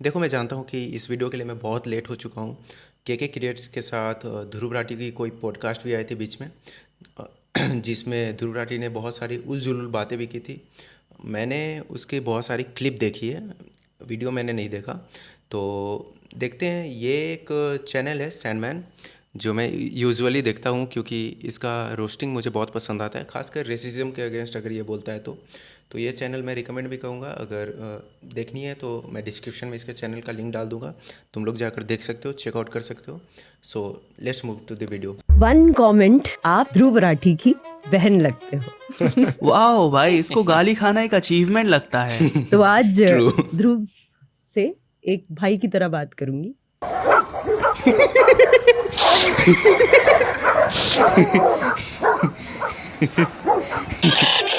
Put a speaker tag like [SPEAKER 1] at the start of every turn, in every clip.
[SPEAKER 1] देखो, मैं जानता हूँ कि इस वीडियो के लिए मैं बहुत लेट हो चुका हूँ। के क्रिएट्स के साथ ध्रुव राठी की कोई पॉडकास्ट भी आई थी बीच में, अ, जिसमें ध्रुव राठी ने बहुत सारी उलझुल बातें भी की थी। मैंने उसकी बहुत सारी क्लिप देखी है, वीडियो मैंने नहीं देखा। तो देखते हैं, ये एक चैनल है सैंडमैन, जो मैं यूजुअली देखता हूँ क्योंकि इसका रोस्टिंग मुझे बहुत पसंद आता है, खासकर रेसिज्म के अगेंस्ट अगर ये बोलता है तो ये चैनल मैं रिकमेंड भी करूँगा। अगर देखनी है तो मैं डिस्क्रिप्शन में इसके चैनल का लिंक डाल दूँगा, तुम लोग जाकर देख सकते हो, चेकआउट कर सकते हो। So let's move to the video.
[SPEAKER 2] One comment, आप ध्रुव राठी की बहन लगते हो।
[SPEAKER 3] वाह भाई, इसको गाली खाना एक अचीवमेंट लगता है।
[SPEAKER 2] तो आज
[SPEAKER 1] True.
[SPEAKER 2] ध्रुव से एक भाई की तरह बात करूंगी।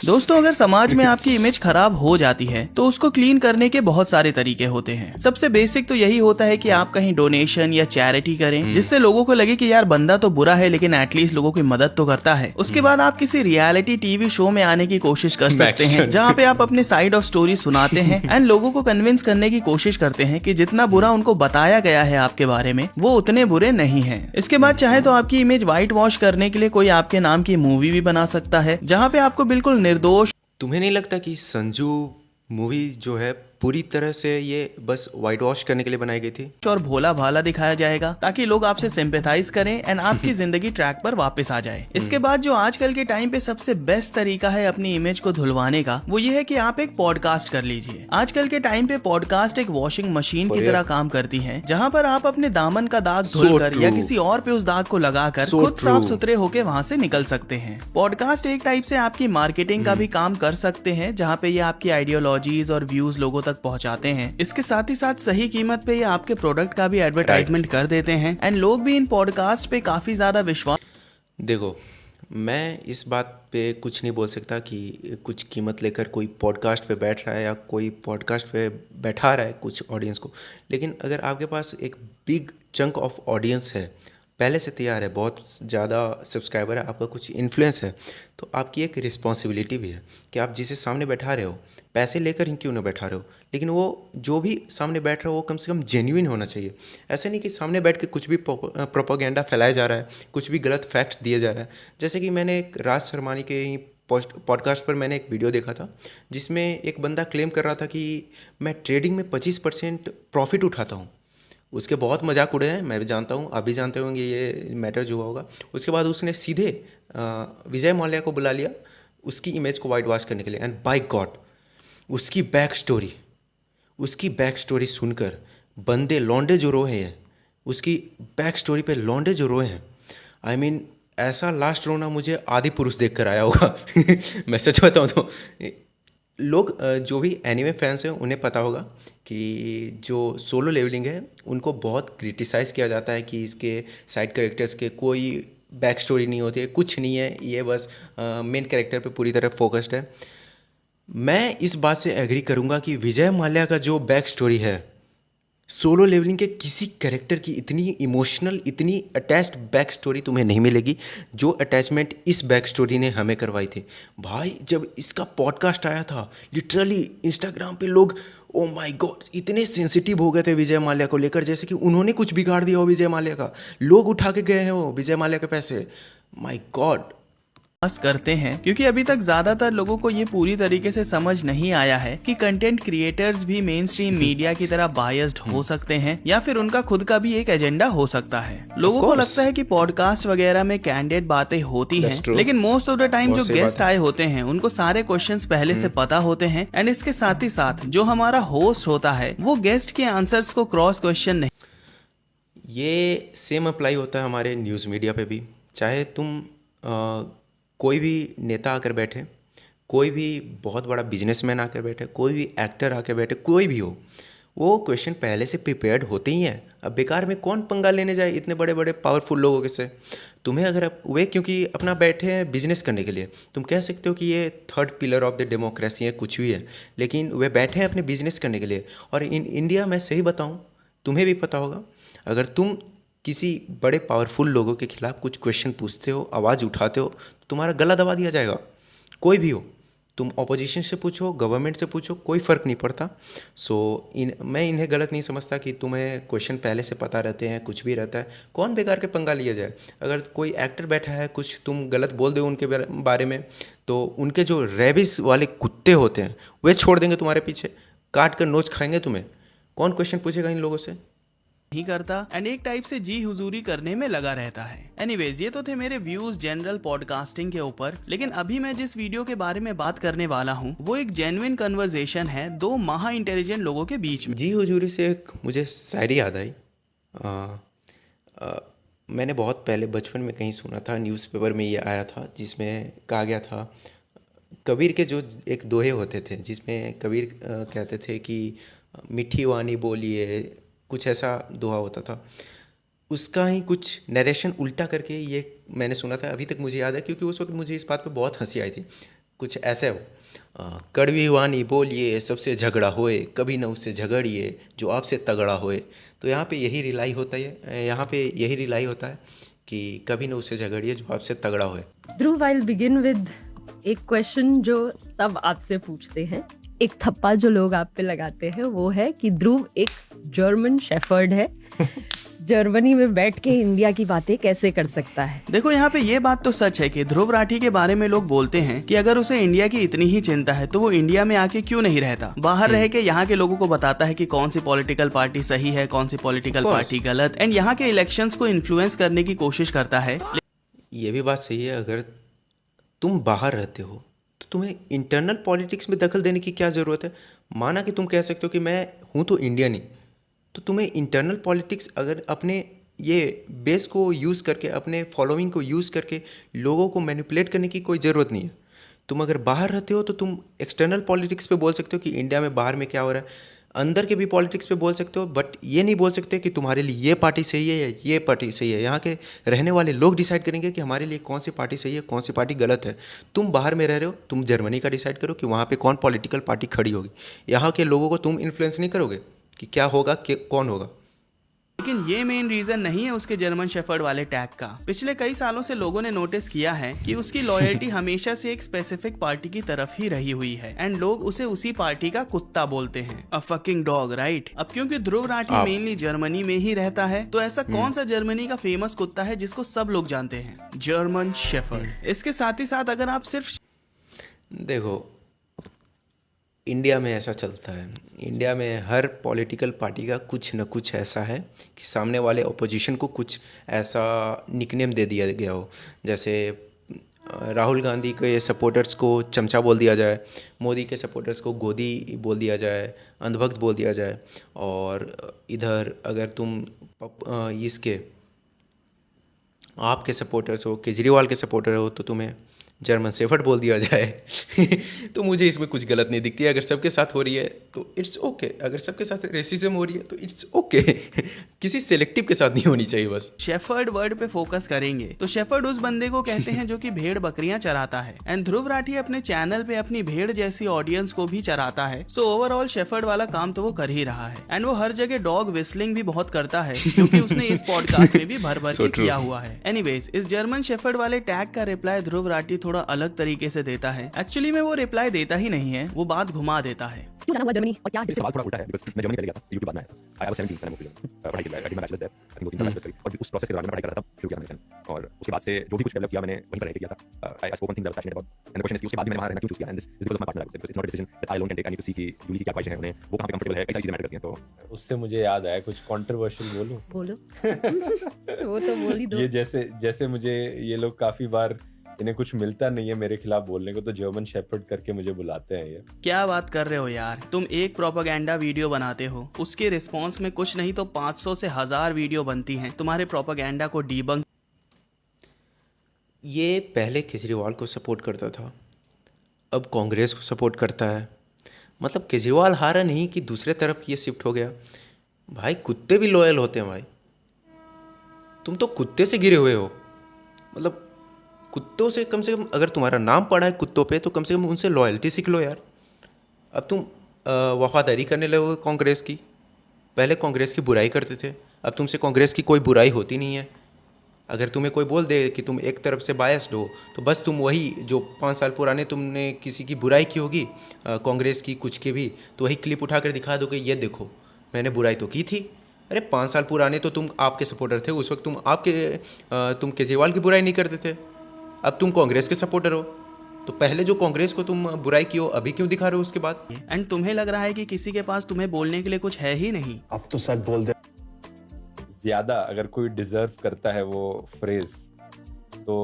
[SPEAKER 3] दोस्तों, अगर समाज में आपकी इमेज खराब हो जाती है तो उसको क्लीन करने के बहुत सारे तरीके होते हैं। सबसे बेसिक तो यही होता है कि आप कहीं डोनेशन या चैरिटी करें, जिससे लोगों को लगे कि यार बंदा तो बुरा है लेकिन एटलीस्ट लोगों की मदद तो करता है। उसके बाद आप किसी रियलिटी टीवी शो में आने की कोशिश कर सकते हैं, जहाँ पे आप अपने साइड ऑफ स्टोरी सुनाते हैं एंड लोगों को कन्विंस करने की कोशिश करते हैं कि जितना बुरा उनको बताया गया है आपके बारे में, वो उतने बुरे नहीं है। इसके बाद चाहे तो आपकी इमेज व्हाइट वॉश करने के लिए कोई आपके नाम की मूवी भी बना सकता है, जहाँ पे आपको बिल्कुल निर्दोष।
[SPEAKER 1] तुम्हें नहीं लगता कि संजू मूवी जो है पूरी तरह से ये बस वाइट वॉश करने के लिए बनाई गई थी
[SPEAKER 3] और भोला भाला दिखाया जाएगा ताकि लोग आपसे सिंपैथाइज करें एंड आपकी जिंदगी ट्रैक पर वापस आ जाए। इसके बाद जो आजकल के टाइम पे सबसे बेस्ट तरीका है अपनी इमेज को धुलवाने का, वो ये है कि आप एक पॉडकास्ट कर लीजिए। आजकल के टाइम पे पॉडकास्ट एक वॉशिंग मशीन की तरह काम करती है, जहाँ पर आप अपने दामन का दाग धुलकर या किसी और पे उस दाग को लगाकर खुद साफ सुथरे होके वहाँ से निकल सकते हैं। पॉडकास्ट एक टाइप से आपकी मार्केटिंग का भी काम कर सकते हैं, जहाँ पे ये आपकी आइडियोलॉजीज और व्यूज लोगों तक पहुंचाते हैं। इसके साथ ही साथ सही कीमत पे ये आपके प्रोडक्ट का भी एडवर्टाइजमेंट कर देते हैं एंड लोग भी इन पॉडकास्ट पे काफी ज्यादा विश्वास।
[SPEAKER 1] देखो, मैं इस बात पे कुछ नहीं बोल सकता कि कुछ कीमत लेकर कोई पॉडकास्ट पे बैठ रहा है या कोई पॉडकास्ट पे बैठा रहा है कुछ ऑडियंस को, लेकिन अगर आपके पास एक बिग चंक ऑफ ऑडियंस है, पहले से तैयार है, बहुत ज़्यादा सब्सक्राइबर है, आपका कुछ इन्फ्लुएंस है, तो आपकी एक रिस्पॉन्सिबिलिटी भी है कि आप जिसे सामने बैठा रहे हो, पैसे लेकर ही क्यों ना बैठा रहे हो, लेकिन वो जो भी सामने बैठ रहा हो वो कम से कम जेन्युइन होना चाहिए। ऐसा नहीं कि सामने बैठ के कुछ भी प्रोपागेंडा फैलाया जा रहा है, कुछ भी गलत फैक्ट्स दिए जा रहा है। जैसे कि मैंने एक राज शर्मानी के ही पॉडकास्ट पर मैंने एक वीडियो देखा था, जिसमें एक बंदा क्लेम कर रहा था कि मैं ट्रेडिंग में 25% प्रॉफिट उठाता हूँ। उसके बहुत मजाक उड़े हैं, मैं भी जानता हूँ, आप भी जानते होंगे ये मैटर जो हुआ होगा। उसके बाद उसने सीधे विजय माल्या को बुला लिया उसकी इमेज को वाइट वॉश करने के लिए, एंड बाय गॉड उसकी बैक स्टोरी सुनकर बंदे लौंडे जो रोए हैं, उसकी बैक स्टोरी पे लौंडे जो रोए हैं, आई मीन ऐसा लास्ट रोना मुझे आदि पुरुष देख कर आया होगा। मैं सच बताऊँ तो लोग जो भी एनिमे फैंस हैं उन्हें पता होगा कि जो सोलो लेवलिंग है उनको बहुत क्रिटिसाइज़ किया जाता है कि इसके साइड कैरेक्टर्स के कोई बैक स्टोरी नहीं होती है, कुछ नहीं है, ये बस मेन कैरेक्टर पे पूरी तरह फोकस्ड है। मैं इस बात से एग्री करूँगा कि विजय माल्या का जो बैक स्टोरी है, सोलो लेवलिंग के किसी कैरेक्टर की इतनी इमोशनल, इतनी अटैच्ड बैक स्टोरी तुम्हें नहीं मिलेगी जो अटैचमेंट इस बैक स्टोरी ने हमें करवाई थी। भाई, जब इसका पॉडकास्ट आया था, लिटरली इंस्टाग्राम पे लोग ओ माय गॉड इतने सेंसिटिव हो गए थे विजय माल्या को लेकर, जैसे कि उन्होंने कुछ बिगाड़ दिया हो विजय माल्या का, लोग उठा के गए हैं वो विजय माल्या के पैसे। माय गॉड
[SPEAKER 3] करते हैं, क्योंकि अभी तक ज्यादातर लोगों को ये पूरी तरीके से समझ नहीं आया है कि कंटेंट क्रिएटर्स भी मेन स्ट्रीम मीडिया की तरह बायस्ड हो सकते हैं या फिर उनका खुद का भी एक एजेंडा हो सकता है। लोगों को लगता है कि पॉडकास्ट वगैरह में कैंडिडेट बातें होती हैं, लेकिन मोस्ट ऑफ द टाइम जो गेस्ट आए होते हैं उनको सारे क्वेश्चंस पहले से पता होते हैं एंड इसके साथ ही साथ जो हमारा होस्ट होता है वो गेस्ट के आंसर्स को क्रॉस क्वेश्चन नहीं।
[SPEAKER 1] ये सेम अप्लाई होता है हमारे न्यूज़ मीडिया पे भी। चाहे तुम कोई भी नेता आकर बैठे, कोई भी बहुत बड़ा बिजनेसमैन आकर बैठे, कोई भी एक्टर आकर बैठे, कोई भी हो, वो क्वेश्चन पहले से प्रिपेयर्ड होते ही हैं। अब बेकार में कौन पंगा लेने जाए इतने बड़े बड़े पावरफुल लोगों के से। तुम्हें अगर वे क्योंकि अपना बैठे हैं बिजनेस करने के लिए, तुम कह सकते हो कि ये third pillar of the democracy है, कुछ भी है, लेकिन वे बैठे हैं अपने बिजनेस करने के लिए। और इन इंडिया मैं सही बताऊँ, तुम्हें भी पता होगा, अगर तुम किसी बड़े पावरफुल लोगों के खिलाफ कुछ क्वेश्चन पूछते हो, आवाज़ उठाते हो, तो तुम्हारा गला दबा दिया जाएगा, कोई भी हो। तुम ऑपोजिशन से पूछो, गवर्नमेंट से पूछो, कोई फ़र्क नहीं पड़ता। मैं इन्हें गलत नहीं समझता कि तुम्हें क्वेश्चन पहले से पता रहते हैं, कुछ भी रहता है, कौन बेकार के पंगा लिया जाए। अगर कोई एक्टर बैठा है, कुछ तुम गलत बोल दो उनके बारे में, तो उनके जो रेबिस वाले कुत्ते होते हैं वे छोड़ देंगे तुम्हारे पीछे, काट कर नोच खाएंगे तुम्हें। कौन क्वेश्चन पूछेगा इन लोगों से?
[SPEAKER 3] नहीं करता एंड एक टाइप से जी हुजूरी करने में लगा रहता है। एनीवेज, ये तो थे मेरे व्यूज जनरल पॉडकास्टिंग के ऊपर, लेकिन अभी मैं जिस वीडियो के बारे में बात करने वाला हूँ वो एक जेन्युइन कन्वर्सेशन है दो महा इंटेलिजेंट लोगों के बीच में।
[SPEAKER 1] जी हुजूरी से एक मुझे शायरी याद आई। मैंने बहुत पहले बचपन में कहीं सुना था, न्यूज़पेपर में ये आया था, जिसमें कहा गया था कबीर के जो एक दोहे होते थे, जिसमें कबीर कहते थे कि मीठी वाणी बोलिए, कुछ ऐसा दोहा होता था। उसका ही कुछ नरेशन उल्टा करके ये मैंने सुना था, अभी तक मुझे याद है, क्योंकि उस वक्त मुझे इस बात पे बहुत हंसी आई थी। कुछ ऐसे हो, कड़वी वाणी बोलिए सबसे झगड़ा होए, कभी न उससे झगड़िए जो आपसे तगड़ा होए। तो यहाँ पे यही रिलाई होता है कि कभी न उससे झगड़िए जो आपसे तगड़ा होए।
[SPEAKER 2] ध्रुव, आई विल बिगिन विद एक क्वेश्चन जो सब आपसे पूछते हैं, एक थप्पा जो लोग आप पे लगाते हैं, वो है कि ध्रुव एक जर्मन शेफर्ड है, जर्मनी में बैठ के इंडिया की बातें कैसे कर सकता है।
[SPEAKER 3] देखो, यहाँ पे ये बात तो सच है कि ध्रुव राठी के बारे में लोग बोलते हैं कि अगर उसे इंडिया की इतनी ही चिंता है तो वो इंडिया में आके क्यों नहीं रहता, बाहर रह के यहाँ के लोगों को बताता है कि कौन सी पॉलिटिकल पार्टी सही है, कौन सी पॉलिटिकल पार्टी गलत, एंड यहाँ के इलेक्शंस को इन्फ्लुएंस करने की कोशिश करता है।
[SPEAKER 1] ये भी बात सही है, अगर तुम बाहर रहते हो तो तुम्हें इंटरनल पॉलिटिक्स में दखल देने की क्या ज़रूरत है। माना कि तुम कह सकते हो कि मैं हूँ तो इंडियन ही, तो तुम्हें इंटरनल पॉलिटिक्स अगर अपने ये बेस को यूज़ करके, अपने फॉलोइंग को यूज़ करके लोगों को मैनिपुलेट करने की कोई ज़रूरत नहीं है। तुम अगर बाहर रहते हो तो तुम एक्सटर्नल पॉलिटिक्स पे बोल सकते हो कि इंडिया में बाहर में क्या हो रहा है, अंदर के भी पॉलिटिक्स पे बोल सकते हो, बट ये नहीं बोल सकते कि तुम्हारे लिए ये पार्टी सही है या ये पार्टी सही है। यहाँ के रहने वाले लोग डिसाइड करेंगे कि हमारे लिए कौन सी पार्टी सही है, कौन सी पार्टी गलत है। तुम बाहर में रह रहे हो, तुम जर्मनी का डिसाइड करो कि वहाँ पे कौन पॉलिटिकल पार्टी खड़ी होगी। यहाँ के लोगों को तुम इन्फ्लुएंस नहीं करोगे कि क्या होगा, कौन होगा।
[SPEAKER 3] लेकिन ये मेन रीजन नहीं है उसके जर्मन शेफर्ड वाले टैग का। पिछले कई सालों से लोगों ने नोटिस किया है कि उसकी लॉयल्टी हमेशा से एक स्पेसिफिक पार्टी की तरफ ही रही हुई है एंड लोग उसे उसी पार्टी का कुत्ता बोलते हैं, अ फकिंग डॉग, राइट। अब क्योंकि ध्रुव राठी मेनली जर्मनी में ही रहता है, तो ऐसा कौन सा जर्मनी का फेमस कुत्ता है जिसको सब लोग जानते हैं? German shepherd. इसके साथ ही साथ अगर आप सिर्फ
[SPEAKER 1] देखो, इंडिया में ऐसा चलता है, इंडिया में हर पॉलिटिकल पार्टी का कुछ न कुछ ऐसा है कि सामने वाले ओपोजिशन को कुछ ऐसा निकनेम दे दिया गया हो। जैसे राहुल गांधी के सपोर्टर्स को चमचा बोल दिया जाए, मोदी के सपोर्टर्स को गोदी बोल दिया जाए, अंधभक्त बोल दिया जाए, और इधर अगर तुम इसके आपके सपोर्टर्स हो, केजरीवाल के सपोर्टर हो, तो तुम्हें जर्मन शेफर्ड बोल दिया जाए। तो मुझे इसमें कुछ गलत नहीं दिखती है। अगर सबके साथ हो रही है तो इट्स ओके, अगर सबके साथ रेसिज्म हो रही है तो इट्स ओके। किसी सेलेक्टिव के साथ नहीं होनी चाहिए। बस
[SPEAKER 3] शेफर्ड वर्ड पे फोकस करेंगे तो शेफर्ड उस बंदे को कहते हैं जो कि भेड़ बकरियां चराता है, एंड ध्रुव राठी अपने चैनल पे अपनी भेड़ जैसी ऑडियंस को भी चराता है। सो ओवरऑल शेफर्ड वाला काम तो वो कर ही रहा है, एंड वो हर जगह डॉग विस्लिंग भी बहुत करता है, जो कि उसने इस पॉडकास्ट में भी भर भर के किया हुआ है। एनीवेज, इस जर्मन शेफर्ड वाले टैग का रिप्लाई ध्रुव राठी थोड़ा अलग तरीके से देता है। एक्चुअली में वो रिप्लाई देता ही नहीं है, वो बात घुमा देता है।
[SPEAKER 2] क्यों हुआ जर्मनी और क्या
[SPEAKER 4] सवाल थोड़ा उल्टा है, बिकॉज़ मैं जर्मनी पहले गया था, यूके बाद में आया। आई वाज 17 मैंने मूव किया, पढ़ाई की, I did my bachelors there, I think 2-3 साल बैचलर्स, और उस प्रोसेस के दौरान मैं पढ़ाई कर रहा था, शुरू किया मैंने। और उसके बाद से जो भी कुछ डेवलप किया मैंने वहीं पर रह के किया था। I spoke on things I was passionate about, and the question is कि उसके बाद भी मैंने वहां रहना क्यों चूज किया, and this because of my partner, because it's not a decision that I alone can take. I need to see कि यूली की क्या ख्वाहिशें हैं, उन्हें वो कहां पे कंफर्टेबल है, कई सारी चीजें मैटर करती हैं। तो
[SPEAKER 5] उससे मुझे याद आया, कुछ कंट्रोवर्शियल बोलूं?
[SPEAKER 2] बोलो। वो तो बोल ही दो।
[SPEAKER 5] ये जैसे मुझे ये लोग काफी बार, इन्हें कुछ मिलता नहीं है मेरे खिलाफ बोलने को, तो जर्मन शेफर्ड करके मुझे बुलाते हैं। ये
[SPEAKER 3] क्या बात कर रहे हो यार, तुम एक प्रोपेगेंडा वीडियो बनाते हो, उसके रिस्पांस में कुछ नहीं तो 500 से 1000 वीडियो बनती हैं तुम्हारे प्रोपेगेंडा को डीबंक।
[SPEAKER 1] ये पहले केजरीवाल को सपोर्ट करता था, अब कांग्रेस को सपोर्ट करता है। मतलब केजरीवाल हारा नहीं कि दूसरे तरफ ये शिफ्ट हो गया। भाई कुत्ते भी लॉयल होते हैं भाई, तुम तो कुत्ते से गिरे हुए हो। मतलब कुत्तों से कम अगर तुम्हारा नाम पड़ा है कुत्तों पे, तो कम से कम उनसे लॉयल्टी सीख लो यार। अब तुम वफादारी करने लगोगे कांग्रेस की। पहले कांग्रेस की बुराई करते थे, अब तुमसे कांग्रेस की कोई बुराई होती नहीं है। अगर तुम्हें कोई बोल दे कि तुम एक तरफ से बायस्ड हो, तो बस तुम वही जो 5 साल पुराने तुमने किसी की बुराई की होगी, कांग्रेस की कुछ की भी, तो वही क्लिप उठा कर दिखा दो कि ये देखो मैंने बुराई तो की थी। अरे 5 साल पुराने तो तुम आपके सपोर्टर थे, उस वक्त तुम केजरीवाल की बुराई नहीं करते थे, अब तुम कांग्रेस के सपोर्टर हो, तो पहले जो कांग्रेस को तुम बुराई की हो अभी क्यों दिखा रहे हो उसके बाद?
[SPEAKER 3] एंड तुम्हें लग रहा है कि किसी के पास तुम्हें बोलने के लिए कुछ है ही नहीं।
[SPEAKER 6] अब तो सच बोल दे।
[SPEAKER 5] ज्यादा अगर कोई डिजर्व करता है वो फ्रेज, तो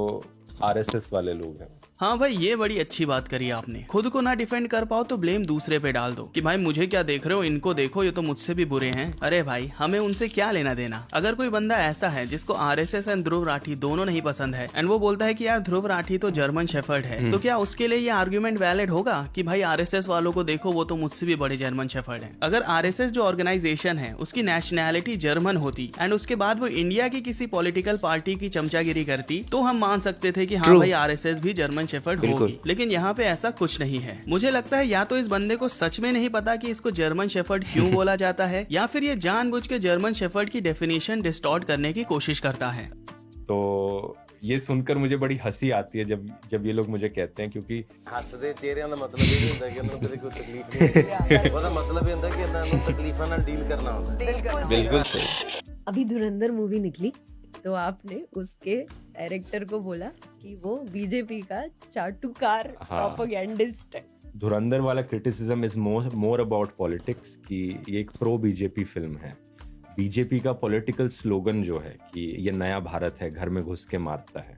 [SPEAKER 5] आरएसएस वाले लोग हैं।
[SPEAKER 3] हाँ भाई, ये बड़ी अच्छी बात करी आपने। खुद को ना डिफेंड कर पाओ तो ब्लेम दूसरे पे डाल दो कि भाई मुझे क्या देख रहे हो, इनको देखो, ये तो मुझसे भी बुरे हैं। अरे भाई, हमें उनसे क्या लेना देना। अगर कोई बंदा ऐसा है जिसको आरएसएस एंड ध्रुव राठी दोनों नहीं पसंद है, एंड वो बोलता है कि यार ध्रुव राठी तो जर्मन शेफर्ड है, तो क्या उसके लिए ये आर्ग्यूमेंट वैलिड होगा कि भाई आरएसएस वालों को देखो, वो तो मुझसे भी बड़े जर्मन शेफर्ड है। अगर आरएसएस जो ऑर्गेनाइजेशन है उसकी नेशनैलिटी जर्मन होती एंड उसके बाद वो इंडिया की किसी पॉलिटिकल पार्टी की चमचागिरी करती, तो हम मान सकते थे कि हाँ भाई आरएसएस भी जर्मन शेफर्ड होगी। लेकिन यहाँ पे ऐसा कुछ नहीं है। मुझे लगता है या तो इस बंदे को सच में नहीं पता कि इसको जर्मन शेफर्ड क्यों बोला जाता है, या फिर ये जानबूझ के जर्मन शेफर्ड की डेफिनेशन डिस्टॉर्ट करने की कोशिश करता है।
[SPEAKER 5] तो ये सुनकर मुझे बड़ी हंसी आती है जब ये लोग मुझे कहते हैं, क्योंकि
[SPEAKER 7] ਹੱਸਦੇ ਚਿਹਰਿਆਂ ਦਾ ਮਤਲਬ ਇਹ ਨਹੀਂ ਹੁੰਦਾ ਕਿ ਉਹਨਾਂ ਨੂੰ ਕਦੇ ਕੋਈ ਤਕਲੀਫ ਨਹੀਂ ਹੁੰਦੀ। ਉਹਦਾ ਮਤਲਬ ਇਹ ਹੁੰਦਾ ਕਿ ਇਹਨਾਂ ਨੂੰ ਤਕਲੀਫਾਂ ਨਾਲ ਡੀਲ ਕਰਨਾ ਹੁੰਦਾ ਹੈ।
[SPEAKER 1] बिल्कुल सही।
[SPEAKER 2] अभी धुरंधर मूवी निकली तो आपने उसके डायरेक्टर को बोला कि वो बीजेपी का चाटुकार प्रोपेगेंडिस्ट है।
[SPEAKER 5] धुरंधर वाला criticism is more about politics, कि ये एक प्रो बीजेपी फिल्म है। बीजेपी का पॉलिटिकल स्लोगन जो है कि ये नया भारत है, घर में घुस के मारता है,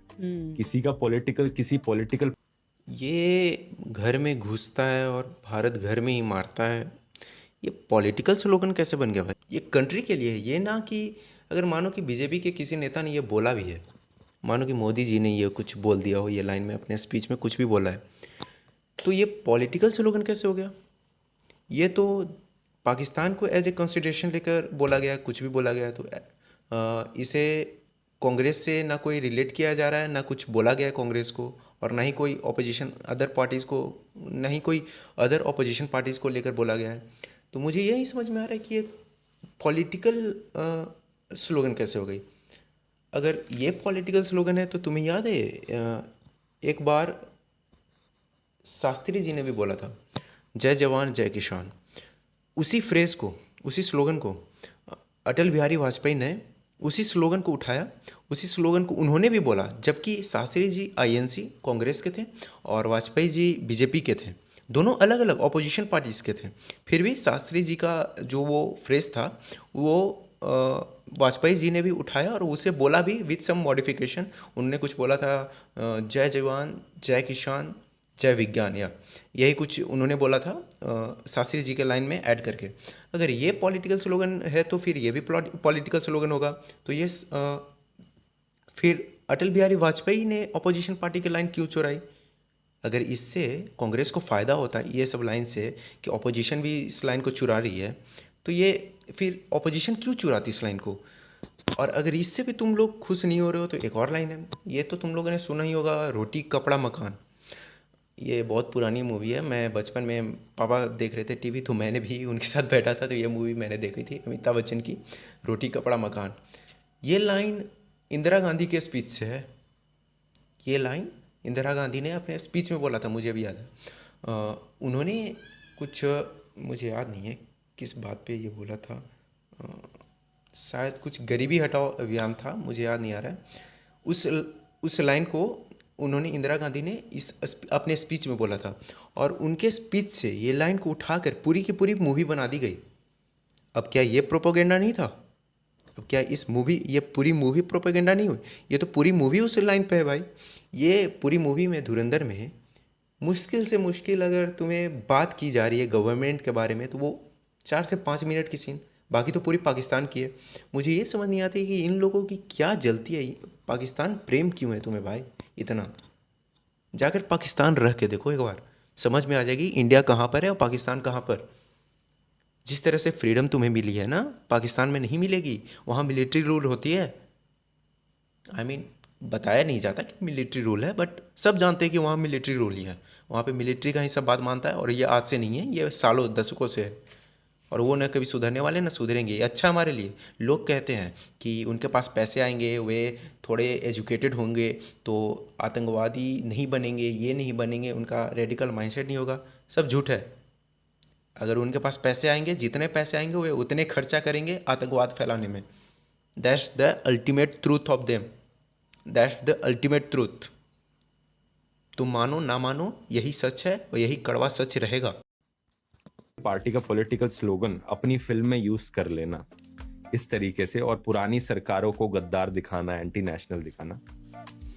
[SPEAKER 5] किसी पॉलिटिकल
[SPEAKER 1] ये घर में घुसता है और भारत घर में ही मारता है, ये पॉलिटिकल स्लोगन कैसे बन गया भाई? ये कंट्री के लिए है, ये ना कि अगर मानो कि बीजेपी के किसी नेता ने ये बोला भी है, मानो कि मोदी जी ने ये कुछ बोल दिया हो, ये लाइन में अपने स्पीच में कुछ भी बोला है, तो ये पॉलिटिकल स्लोगन कैसे हो गया? ये तो पाकिस्तान को एज ए कंसिडरेशन लेकर बोला गया, कुछ भी बोला गया, तो इसे कांग्रेस से ना कोई रिलेट किया जा रहा है, ना कुछ बोला गया है कांग्रेस को, और ना ही कोई ऑपोजिशन अदर पार्टीज़ को, ना ही कोई अदर ऑपोजिशन पार्टीज़ को लेकर बोला गया है। तो मुझे यही समझ में आ रहा है कि ये पॉलिटिकल स्लोगन कैसे हो गई। अगर ये पॉलिटिकल स्लोगन है तो तुम्हें याद है एक बार शास्त्री जी ने भी बोला था, जय जवान जय किसान। उसी फ्रेज़ को, उसी स्लोगन को अटल बिहारी वाजपेयी ने उसी स्लोगन को उठाया, उसी स्लोगन को उन्होंने भी बोला, जबकि शास्त्री जी आईएनसी कांग्रेस के थे और वाजपेयी जी बीजेपी के थे, दोनों अलग अलग ऑपोजिशन पार्टीज़ के थे। फिर भी शास्त्री जी का जो वो फ्रेज़ था वो वाजपेयी जी ने भी उठाया और उसे बोला भी विथ सम मॉडिफिकेशन। उन्होंने कुछ बोला था जय जवान जय किसान जय विज्ञान, या यही कुछ उन्होंने बोला था शास्त्री जी के लाइन में ऐड करके। अगर ये पॉलिटिकल स्लोगन है तो फिर ये भी पॉलिटिकल स्लोगन होगा। तो ये फिर अटल बिहारी वाजपेयी ने अपोजिशन पार्टी की लाइन क्यों चुराई? अगर इससे कांग्रेस को फ़ायदा होता है ये सब लाइन से कि अपोजिशन भी इस लाइन को चुरा रही है, तो ये फिर अपोजिशन क्यों चुराती इस लाइन को? और अगर इससे भी तुम लोग खुश नहीं हो रहे हो तो एक और लाइन है, ये तो तुम लोगों ने सुना ही होगा, रोटी कपड़ा मकान। ये बहुत पुरानी मूवी है। मैं बचपन में पापा देख रहे थे टीवी, तो मैंने भी उनके साथ बैठा था, तो ये मूवी मैंने देखी थी, अमिताभ बच्चन की रोटी कपड़ा मकान। ये लाइन इंदिरा गांधी के स्पीच से है। ये लाइन इंदिरा गांधी ने अपने स्पीच में बोला था, मुझे अभी याद है। उन्होंने कुछ, मुझे याद नहीं है किस बात पे ये बोला था, शायद कुछ गरीबी हटाओ अभियान था, मुझे याद नहीं आ रहा है। उस लाइन को उन्होंने, इंदिरा गांधी ने अपने स्पीच में बोला था, और उनके स्पीच से ये लाइन को उठाकर पूरी की पूरी मूवी बना दी गई। अब क्या ये प्रोपेगेंडा नहीं था? अब क्या ये पूरी मूवी प्रोपेगेंडा नहीं हुई? ये तो पूरी मूवी उस लाइन पे है भाई। ये पूरी मूवी में, धुरंधर में, मुश्किल से मुश्किल अगर तुम्हें बात की जा रही है गवर्नमेंट के बारे में, तो वो 4 से 5 मिनट की सीन, बाकी तो पूरी पाकिस्तान की है। मुझे ये समझ नहीं आती कि इन लोगों की क्या जलती है, पाकिस्तान प्रेम क्यों है तुम्हें भाई इतना? जाकर पाकिस्तान रह के देखो एक बार, समझ में आ जाएगी इंडिया कहाँ पर है और पाकिस्तान कहाँ पर। जिस तरह से फ्रीडम तुम्हें मिली है ना, पाकिस्तान में नहीं मिलेगी। वहाँ मिलिट्री रूल होती है। I mean, बताया नहीं जाता कि मिलिट्री रूल है, बट सब जानते हैं कि वहाँ मिलिट्री रूल ही है। वहाँ पे मिलिट्री का ही सब बात मानता है, और ये आज से नहीं है, ये सालों दशकों से है। और वो न कभी सुधरने वाले न सुधरेंगे। ये अच्छा हमारे लिए। लोग कहते हैं कि उनके पास पैसे आएंगे, वे थोड़े एजुकेटेड होंगे तो आतंकवादी नहीं बनेंगे, ये नहीं बनेंगे, उनका रेडिकल माइंडसेट नहीं होगा, सब झूठ है। अगर उनके पास पैसे आएंगे, जितने पैसे आएंगे वे उतने खर्चा करेंगे आतंकवाद फैलाने में। That's the ultimate truth of them, that's the ultimate truth. तुम मानो ना मानो, यही सच है और यही कड़वा सच रहेगा।
[SPEAKER 5] पार्टी का पॉलिटिकल स्लोगन अपनी फिल्म में यूज कर लेना इस तरीके से और पुरानी सरकारों को गद्दार दिखाना, एंटी नेशनल दिखाना,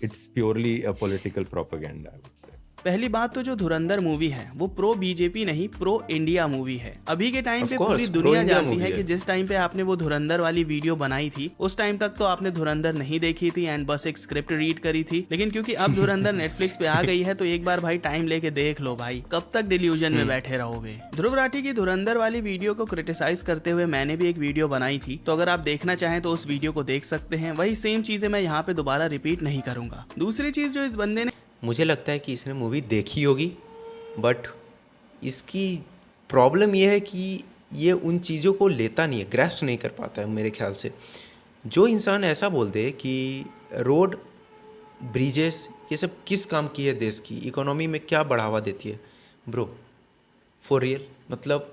[SPEAKER 5] it's purely a political propaganda I would say.
[SPEAKER 3] पहली बात तो जो धुरंधर मूवी है वो प्रो बीजेपी नहीं, प्रो इंडिया मूवी है। अभी के टाइम
[SPEAKER 1] Of
[SPEAKER 3] पे
[SPEAKER 1] course,
[SPEAKER 3] पूरी
[SPEAKER 1] pro
[SPEAKER 3] दुनिया
[SPEAKER 1] India
[SPEAKER 3] जानती
[SPEAKER 1] movie
[SPEAKER 3] है कि
[SPEAKER 1] है।
[SPEAKER 3] जिस टाइम पे आपने वो धुरंधर वाली वीडियो बनाई थी उस टाइम तक तो आपने धुरंधर नहीं देखी थी एंड बस एक स्क्रिप्ट रीड करी थी। लेकिन क्योंकि अब धुरंधर नेटफ्लिक्स पे आ गई है तो एक बार भाई टाइम लेके देख लो भाई, कब तक डिल्यूजन में बैठे रहोगे। ध्रुव राठी की धुरंधर वाली वीडियो को क्रिटिसाइज करते हुए मैंने भी एक वीडियो बनाई थी, तो अगर आप देखना चाहें तो उस वीडियो को देख सकते हैं। वही सेम चीजें मैं यहाँ पे दोबारा रिपीट नहीं करूंगा। दूसरी चीज जो इस बंदे ने
[SPEAKER 1] मुझे लगता है कि इसने मूवी देखी होगी, बट इसकी प्रॉब्लम ये है कि ये उन चीज़ों को लेता नहीं है, ग्रैस्प नहीं कर पाता है मेरे ख्याल से। जो इंसान ऐसा बोल दे कि रोड, ब्रिजेस, ये सब किस काम की है, देश की इकोनॉमी में क्या बढ़ावा देती है, ब्रो फॉर रियल। मतलब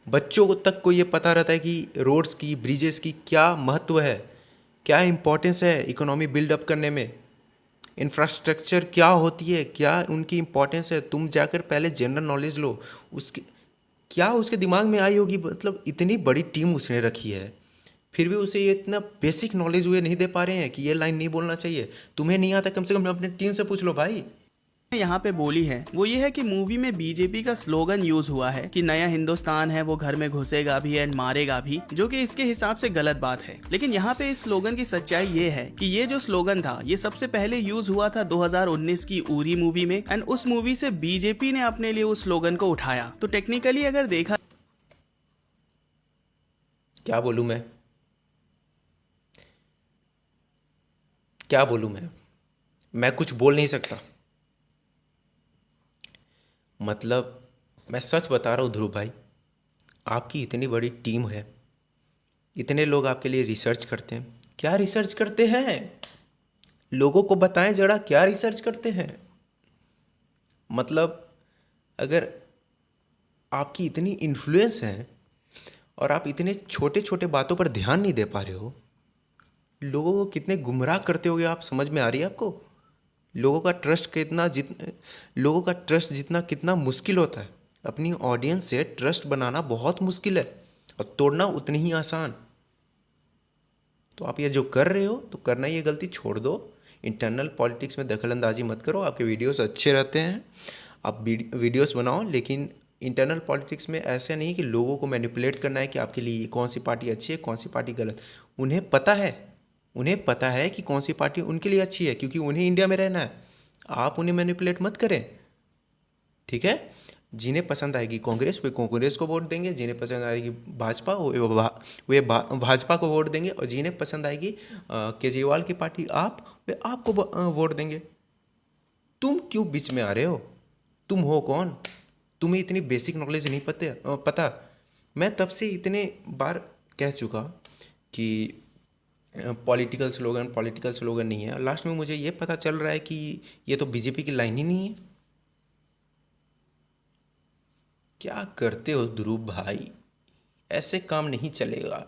[SPEAKER 1] बच्चों तक को ये पता रहता है कि रोड्स की, ब्रिजेस की क्या महत्व है, क्या इंपॉर्टेंस है इकोनॉमी बिल्डअप करने में, इंफ्रास्ट्रक्चर क्या होती है, क्या उनकी इंपॉर्टेंस है। तुम जाकर पहले जनरल नॉलेज लो, उसके क्या उसके दिमाग में आई होगी। मतलब इतनी बड़ी टीम उसने रखी है, फिर भी उसे ये इतना बेसिक नॉलेज हुए नहीं दे पा रहे हैं कि ये लाइन नहीं बोलना चाहिए। तुम्हें नहीं आता, कम से कम अपने टीम से पूछ लो भाई।
[SPEAKER 3] यहाँ पे बोली है वो ये है कि मूवी में बीजेपी का स्लोगन यूज हुआ है कि नया हिंदुस्तान है, वो घर में घुसेगा भी एंड मारेगा भी, जो कि इसके हिसाब से गलत बात है। लेकिन यहाँ पे इस स्लोगन की सच्चाई ये है कि ये जो स्लोगन था ये सबसे पहले यूज हुआ था 2019 की उरी मूवी में एंड उस मूवी से बीजेपी ने अपने लिए उस स्लोगन को उठाया। तो टेक्निकली अगर देखा,
[SPEAKER 1] क्या बोलूँ मैं, क्या बोलूँ मैं कुछ बोल नहीं सकता। मतलब मैं सच बता रहा हूँ ध्रुव भाई, आपकी इतनी बड़ी टीम है, इतने लोग आपके लिए रिसर्च करते हैं। क्या रिसर्च करते हैं, लोगों को बताएं जरा, क्या रिसर्च करते हैं। मतलब अगर आपकी इतनी इन्फ्लुएंस है और आप इतने छोटे छोटे बातों पर ध्यान नहीं दे पा रहे हो, लोगों को कितने गुमराह करते होगे आप, समझ में आ रही है आपको। लोगों का ट्रस्ट जितना कितना मुश्किल होता है। अपनी ऑडियंस से ट्रस्ट बनाना बहुत मुश्किल है और तोड़ना उतनी ही आसान। तो आप ये जो कर रहे हो तो करना, ये गलती छोड़ दो। इंटरनल पॉलिटिक्स में दखलंदाजी मत करो। आपके वीडियोस अच्छे रहते हैं, आप वीडियोस बनाओ, लेकिन इंटरनल पॉलिटिक्स में ऐसा नहीं कि लोगों को मैनिपुलेट करना है कि आपके लिए कौन सी पार्टी अच्छी है, कौन सी पार्टी गलत। उन्हें पता है कि कौन सी पार्टी उनके लिए अच्छी है, क्योंकि उन्हें इंडिया में रहना है। आप उन्हें मैनिपुलेट मत करें, ठीक है। जिन्हें पसंद आएगी कांग्रेस वे कांग्रेस को वोट देंगे, जिन्हें पसंद आएगी भाजपा वे भाजपा को वोट देंगे, और जिन्हें पसंद आएगी केजरीवाल की पार्टी वे आपको वोट देंगे। तुम क्यों बीच में आ रहे हो? तुम हो कौन? तुम्हें इतनी बेसिक नॉलेज नहीं पता। मैं तब से इतने बार कह चुका कि पॉलिटिकल स्लोगन नहीं है। लास्ट में मुझे ये पता चल रहा है कि ये तो बीजेपी की लाइन ही नहीं है। क्या करते हो ध्रुव भाई, ऐसे काम नहीं चलेगा।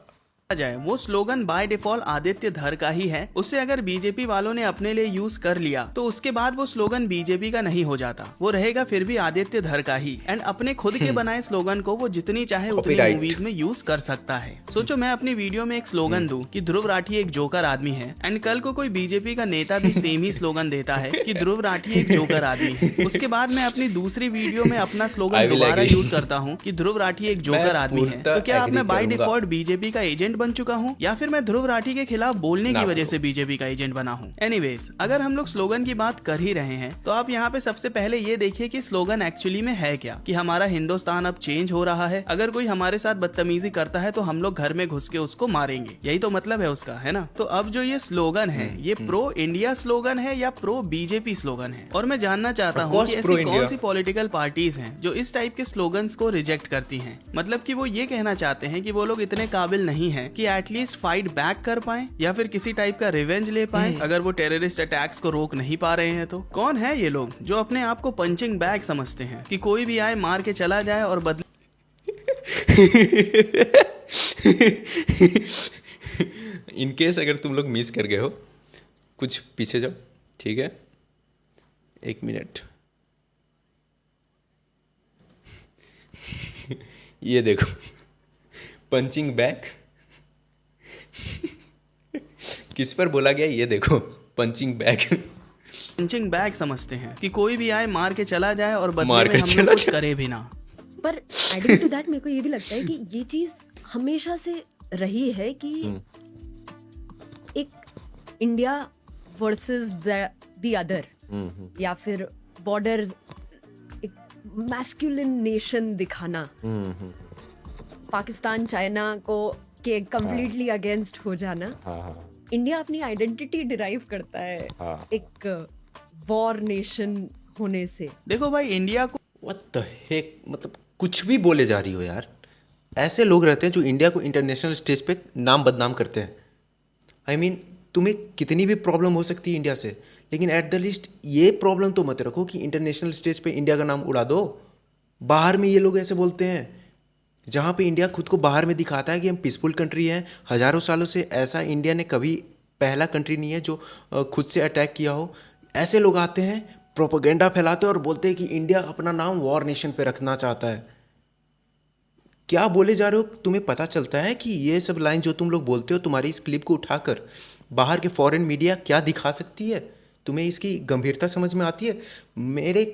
[SPEAKER 3] जाए वो स्लोगन बाय डिफॉल्ट आदित्य धर का ही है। उसे अगर बीजेपी वालों ने अपने लिए यूज कर लिया तो उसके बाद वो स्लोगन बीजेपी का नहीं हो जाता, वो रहेगा फिर भी आदित्य धर का ही। एंड अपने खुद के बनाए स्लोगन को वो जितनी चाहे उतनी मूवीज में यूज कर सकता है। सोचो मैं अपनी वीडियो में एक स्लोगन दूं कि ध्रुव राठी एक जोकर आदमी है, एंड कल को कोई बीजेपी का नेता भी सेम ही स्लोगन देता है कि ध्रुव राठी एक जोकर आदमी है। उसके बाद मैं अपनी दूसरी वीडियो में अपना स्लोगन दोबारा यूज करता हूँ कि ध्रुव राठी एक जोकर आदमी है। तो क्या अब मैं बाय डिफॉल्ट बीजेपी का एजेंट बन चुका हूँ, या फिर मैं ध्रुव राठी के खिलाफ बोलने की वजह से बीजेपी का एजेंट बना हूँ? एनीवेज, अगर हम लोग स्लोगन की बात कर ही रहे हैं तो आप यहाँ पे सबसे पहले ये देखिए कि स्लोगन एक्चुअली में है क्या, कि हमारा हिंदुस्तान अब चेंज हो रहा है, अगर कोई हमारे साथ बदतमीजी करता है तो हम लोग घर में घुस के उसको मारेंगे, यही तो मतलब है उसका, है ना। तो अब जो ये स्लोगन है ये प्रो इंडिया स्लोगन है या प्रो बीजेपी स्लोगन है? और मैं जानना चाहता हूँ कि ऐसी कौन सी पॉलिटिकल पार्टीज हैं जो इस टाइप के स्लोगन्स को रिजेक्ट करती हैं। मतलब कि वो ये कहना चाहते हैं कि वो लोग इतने काबिल नहीं है हैं कि एटलीस्ट फाइट बैक कर पाएं या फिर किसी टाइप का रिवेंज ले पाएं अगर वो टेररिस्ट अटैक्स को रोक नहीं पा रहे हैं तो? कौन है ये लोग जो अपने आप को पंचिंग बैग समझते हैं कि कोई भी आए मार के चला जाए और बदले?
[SPEAKER 1] इन केस अगर तुम लोग मिस कर गए हो, कुछ पीछे जाओ, ठीक है? 1 मिनट। ये देखो, पंचिंग बैग किस पर बोला गया, ये देखो, पंचिंग बैग।
[SPEAKER 3] पंचिंग बैग समझते हैं कि कोई भी आए मार के चला जाए और बदले
[SPEAKER 1] मार
[SPEAKER 3] में
[SPEAKER 1] कर
[SPEAKER 3] हम
[SPEAKER 1] चला
[SPEAKER 3] लोग कुछ
[SPEAKER 1] जाए।
[SPEAKER 3] करे भी ना।
[SPEAKER 2] पर एडिंग टू दैट मेरे को ये भी लगता है कि ये चीज हमेशा से रही है कि एक इंडिया वर्सेस द अदर, या फिर बॉर्डर, एक मैस्कुलिन नेशन दिखाना, पाकिस्तान चाइना को के कम्प्लीटली अगेंस्ट हो जाना। इंडिया अपनी आइडेंटिटी डिराइव करता है एक वॉर नेशन होने से।
[SPEAKER 3] देखो भाई, इंडिया को
[SPEAKER 1] व्हाट द हेक, मतलब कुछ भी बोले जा रही हो यार। ऐसे लोग रहते हैं जो इंडिया को इंटरनेशनल स्टेज पे नाम बदनाम करते हैं। आई मीन तुम्हें कितनी भी प्रॉब्लम हो सकती है इंडिया से, लेकिन एट द लीस्ट ये प्रॉब्लम तो मत रखो कि इंटरनेशनल स्टेज पे इंडिया का नाम उड़ा दो। बाहर में ये लोग ऐसे बोलते हैं, जहाँ पे इंडिया खुद को बाहर में दिखाता है कि हम पीसफुल कंट्री हैं, हज़ारों सालों से ऐसा इंडिया ने कभी पहला कंट्री नहीं है जो खुद से अटैक किया हो। ऐसे लोग आते हैं, प्रोपेगेंडा फैलाते हैं और बोलते हैं कि इंडिया अपना नाम वॉर नेशन पे रखना चाहता है। क्या बोले जा रहे हो? तुम्हें पता चलता है कि ये सब लाइन जो तुम लोग बोलते हो, तुम्हारी इस क्लिप को उठाकर बाहर के फॉरेन मीडिया क्या दिखा सकती है? तुम्हें इसकी गंभीरता समझ में आती है? मेरी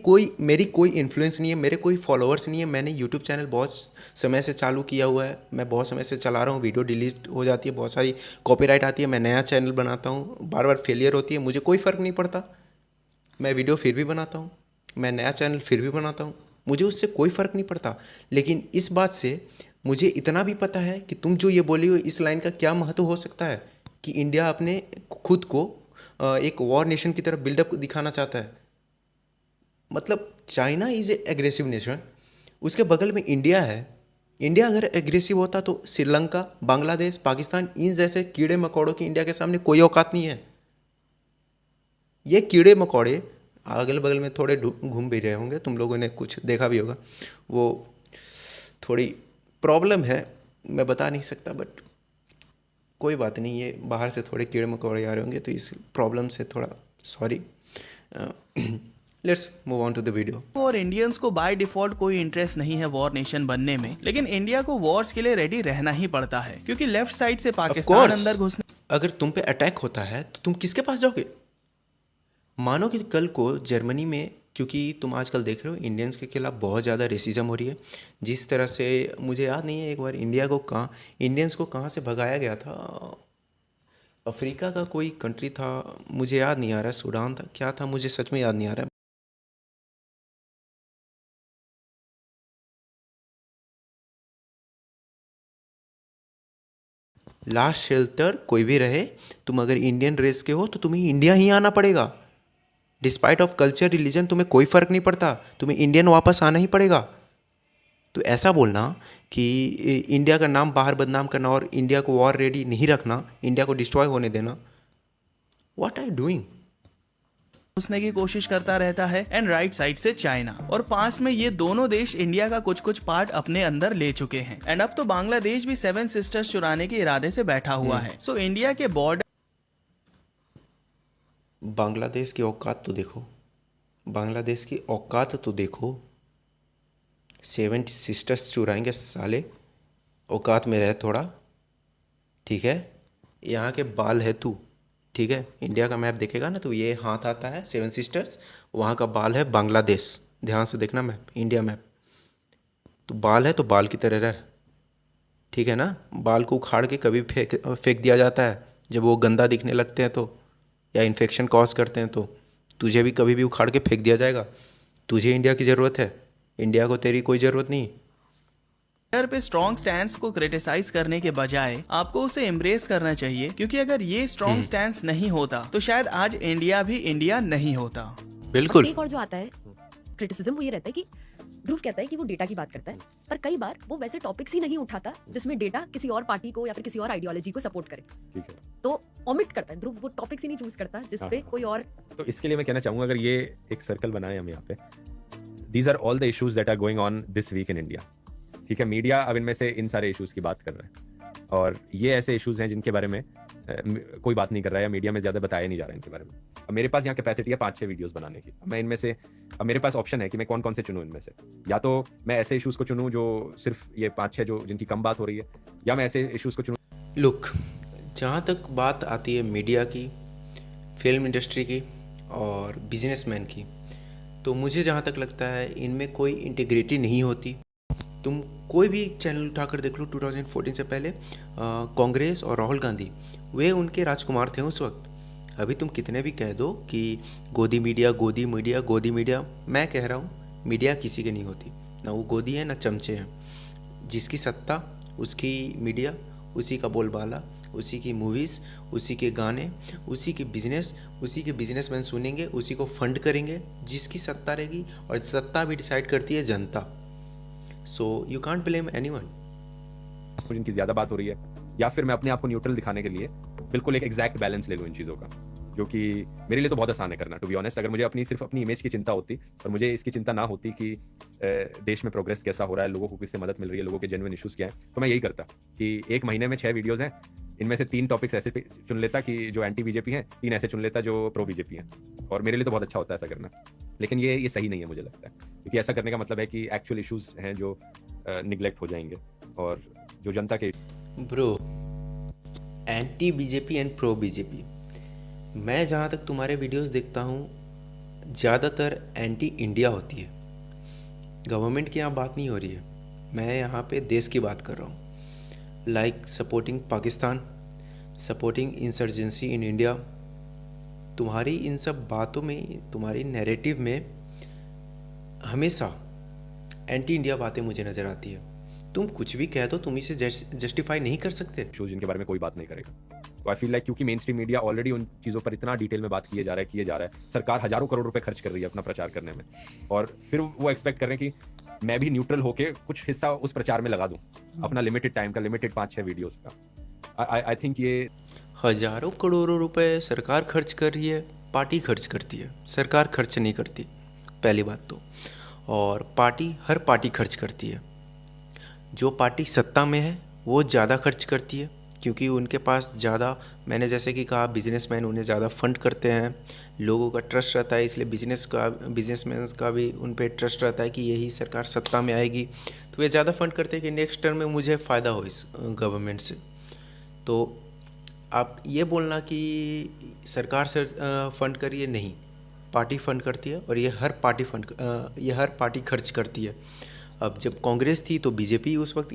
[SPEAKER 1] कोई इन्फ्लुएंस नहीं है, मेरे कोई फॉलोअर्स नहीं है। मैंने यूट्यूब चैनल बहुत समय से चालू किया हुआ है, मैं बहुत समय से चला रहा हूँ। वीडियो डिलीट हो जाती है, बहुत सारी कॉपीराइट आती है, मैं नया चैनल बनाता हूँ, बार बार फेलियर होती है, मुझे कोई फ़र्क नहीं पड़ता। मैं वीडियो फिर भी बनाता हूँ, मैं नया चैनल फिर भी बनाता हूँ, मुझे उससे कोई फ़र्क नहीं पड़ता। लेकिन इस बात से मुझे इतना भी पता है कि तुम जो ये बोली हो, इस लाइन का क्या महत्व हो सकता है कि इंडिया अपने खुद को एक वॉर नेशन की तरफ बिल्डअप दिखाना चाहता है। मतलब China is a aggressive nation, उसके बगल में इंडिया है। इंडिया अगर एग्रेसिव होता तो श्रीलंका, बांग्लादेश, पाकिस्तान, इन जैसे कीड़े मकोड़ों की इंडिया के सामने कोई औकात नहीं है। ये कीड़े मकोड़े अगल बगल में थोड़े घूम भी रहे होंगे, तुम लोगों ने कुछ देखा भी होगा। वो थोड़ी प्रॉब्लम है, मैं बता नहीं सकता, बट कोई बात नहीं। ये बाहर से थोड़े कीड़े मकोड़े आ रहे होंगे, तो इस प्रॉब्लम से थोड़ा sorry. Let's move on to the video.
[SPEAKER 3] और इंडियंस को बाय डिफॉल्ट कोई इंटरेस्ट नहीं है वॉर नेशन बनने में, लेकिन इंडिया को वॉर्स के लिए रेडी रहना ही पड़ता है, क्योंकि लेफ्ट साइड से पाकिस्तान अंदर घुसने।
[SPEAKER 1] अगर तुम पे अटैक होता है तो तुम किसके पास जाओगे? मानो कि कल को जर्मनी में, क्योंकि तुम आजकल देख रहे हो इंडियंस के खिलाफ बहुत ज़्यादा रेसिज्म हो रही है। जिस तरह से, मुझे याद नहीं है एक बार इंडियंस को कहाँ से भगाया गया था, अफ्रीका का कोई कंट्री था, मुझे याद नहीं आ रहा, सूडान था, क्या था, मुझे सच में याद नहीं आ रहा। लास्ट शेल्टर कोई भी रहे, तुम अगर इंडियन रेस के हो तो तुम्हें इंडिया ही आना पड़ेगा। डिस्पाइट ऑफ कल्चर, रिलीजन, तुम्हें कोई फ़र्क नहीं पड़ता, तुम्हें इंडियन वापस आना ही पड़ेगा। तो ऐसा बोलना कि इंडिया का नाम बाहर बदनाम करना और इंडिया को वॉर रेडी नहीं रखना, इंडिया को डिस्ट्रॉय होने देना, व्हाट आर यू डूइंग?
[SPEAKER 3] घुसने की कोशिश करता रहता है। एंड राइट साइड से चाइना, और पास में ये दोनों देश इंडिया का कुछ कुछ पार्ट अपने अंदर ले चुके हैं। एंड अब तो बांग्लादेश भी 7 सिस्टर्स चुराने के इरादे से बैठा हुआ है। सो इंडिया के बॉर्डर,
[SPEAKER 1] बांग्लादेश की औकात तो देखो, बांग्लादेश की औकात तो देखो। 7 सिस्टर्स चुराएंगे साले, औकात में रह थोड़ा, ठीक है? यहाँ के बाल है तू, ठीक है? इंडिया का मैप देखेगा ना तो ये हाथ आता है 7 सिस्टर्स, वहाँ का बाल है बांग्लादेश। ध्यान से देखना मैप, इंडिया मैप। तो बाल है तो बाल की तरह रह, ठीक है ना? बाल को उखाड़ के कभी फेंक दिया जाता है जब वो गंदा दिखने लगते हैं तो, या इन्फेक्शन कॉज करते हैं, तो तुझे भी कभी भी उखाड़ के फेंक दिया जाएगा। तुझे इंडिया की ज़रूरत है, इंडिया को तेरी कोई ज़रूरत नहीं।
[SPEAKER 3] पे स्ट्रॉन्ग स्टैंड को क्रिटिसाइज करने के बजाय आपको उसे एम्ब्रेस करना चाहिए, क्योंकि अगर ये स्ट्रॉन्ग स्टैंड नहीं होता तो शायद आज इंडिया भी इंडिया नहीं होता।
[SPEAKER 1] बिल्कुल।
[SPEAKER 2] एक और जो आता है क्रिटिसिज्म, वो ये रहता है कि ध्रुव कहता है कि वो डेटा की बात करता है, पर कई बार वो वैसे टॉपिक्स ही नहीं उठाता जिसमें डेटा किसी और पार्टी को या फिर किसी और आइडियोलॉजी को सपोर्ट करे।
[SPEAKER 5] ठीक है,
[SPEAKER 2] तो ओमिट करता है ध्रुव, वो टॉपिक्स ही नहीं चूज करता जिसपे
[SPEAKER 5] हाँ।
[SPEAKER 2] कोई और।
[SPEAKER 5] तो इसके लिए मैं कहना चाहूंगा, अगर ये एक सर्कल बनाए हम यहाँ पे, these are all the issues that are going on this week in India. ठीक है, मीडिया अब इनमें से इन सारे इश्यूज की बात कर रहा है, और ये ऐसे इश्यूज हैं जिनके बारे में कोई बात नहीं कर रहा है, या मीडिया में ज्यादा बताया नहीं जा रहा है इनके बारे में। अब मेरे पास यहाँ कैपेसिटी है 5-6 वीडियोस बनाने की। मैं इनमें से, अब मेरे पास ऑप्शन है कि मैं कौन कौन से चुनूं इनमें से। या तो मैं ऐसे इश्यूज को चुनूं जो सिर्फ ये 5-6 जो जिनकी कम बात हो रही है, या मैं ऐसे इश्यूज को चुनूं।
[SPEAKER 1] लुक, जहाँ तक बात आती है मीडिया की, फिल्म इंडस्ट्री की और बिजनेसमैन की, तो मुझे जहाँ तक लगता है इनमें कोई इंटीग्रिटी नहीं होती। तुम कोई भी चैनल उठाकर देख लो, 2014 से पहले कांग्रेस और राहुल गांधी, वे उनके राजकुमार थे उस वक्त। अभी तुम कितने भी कह दो कि गोदी मीडिया गोदी मीडिया गोदी मीडिया, मैं कह रहा हूँ मीडिया किसी की नहीं होती, ना वो गोदी है ना चमचे हैं। जिसकी सत्ता उसकी मीडिया, उसी का बोलबाला, उसी की मूवीज़, उसी के गाने, उसी के बिजनेसमैन सुनेंगे, उसी को फंड करेंगे। जिसकी सत्ता रहेगी, और सत्ता भी डिसाइड करती है जनता। So you can't blame anyone.
[SPEAKER 5] जिनकी ज्यादा बात हो रही है, या फिर मैं अपने आप को न्यूट्रल दिखाने के लिए बिल्कुल एक एग्जैक्ट बैलेंस ले लूँ इन चीज़ों का, जो कि मेरे लिए तो बहुत आसान है करना, टू बी ऑनेस्ट। अगर मुझे सिर्फ अपनी इमेज की चिंता होती और मुझे इसकी चिंता ना होती कि देश में प्रोग्रेस कैसा हो रहा है, लोगों को किससे मदद मिल रही है, लोगों के जेन्युइन इश्यूज क्या है, तो मैं यही करता कि एक महीने में 6 वीडियोस हैं, इनमें से 3 टॉपिक्स ऐसे चुन लेता कि जो एंटी बीजेपी हैं, 3 ऐसे चुन लेता जो प्रो बीजेपी हैं, और मेरे लिए तो बहुत अच्छा होता है ऐसा करना। लेकिन ये सही नहीं है मुझे लगता है, क्योंकि ऐसा करने का मतलब है कि एक्चुअल इश्यूज हैं जो निगलेक्ट हो जाएंगे, और जो जनता के
[SPEAKER 1] bro, anti BJP and pro BJP, मैं जहाँ तक तुम्हारे वीडियोस देखता हूँ ज़्यादातर एंटी इंडिया होती है। गवर्नमेंट की यहाँ बात नहीं हो रही है, मैं यहाँ पे देश की बात कर रहा हूँ। Like supporting Pakistan, supporting insurgency in India. तुम्हारी इन सब बातों में, तुम्हारी नैरेटिव में हमेशा एंटी इंडिया बातें मुझे नज़र आती है। तुम कुछ भी कह दो, तुम इसे जस्टिफाई नहीं कर सकते।
[SPEAKER 5] इश्यूज जिनके बारे में कोई बात नहीं करेगा। तो आई फील लाइक क्योंकि मेन स्ट्रीम मीडिया ऑलरेडी उन चीज़ों पर इतना डिटेल में बात किए जा रहा है, सरकार हजारों करोड़ रुपए खर्च कर रही है अपना प्रचार करने में, और फिर वो एक्सपेक्ट कर रहे हैं कि मैं भी न्यूट्रल होके कुछ हिस्सा उस प्रचार में लगा दूं, अपना लिमिटेड टाइम का, लिमिटेड 5-6 वीडियोस का। आई थिंक ये
[SPEAKER 1] हजारों करोड़ों रुपए सरकार खर्च कर रही है, पार्टी खर्च करती है, सरकार खर्च नहीं करती, पहली बात तो। और हर पार्टी खर्च करती है। जो पार्टी सत्ता में है वो ज़्यादा खर्च करती है, क्योंकि उनके पास ज़्यादा, मैंने जैसे कि कहा, बिजनेसमैन उन्हें ज़्यादा फंड करते हैं, लोगों का ट्रस्ट रहता है, इसलिए बिजनेसमैन का भी उन पर ट्रस्ट रहता है कि यही सरकार सत्ता में आएगी, तो वे ज़्यादा फंड करते हैं कि नेक्स्ट टर्म में मुझे फ़ायदा हो इस गवर्नमेंट से। तो आप ये बोलना कि सरकार से फंड करिए, नहीं, पार्टी फंड करती है, और ये हर पार्टी खर्च करती है। अब जब कांग्रेस थी तो बीजेपी उस वक्त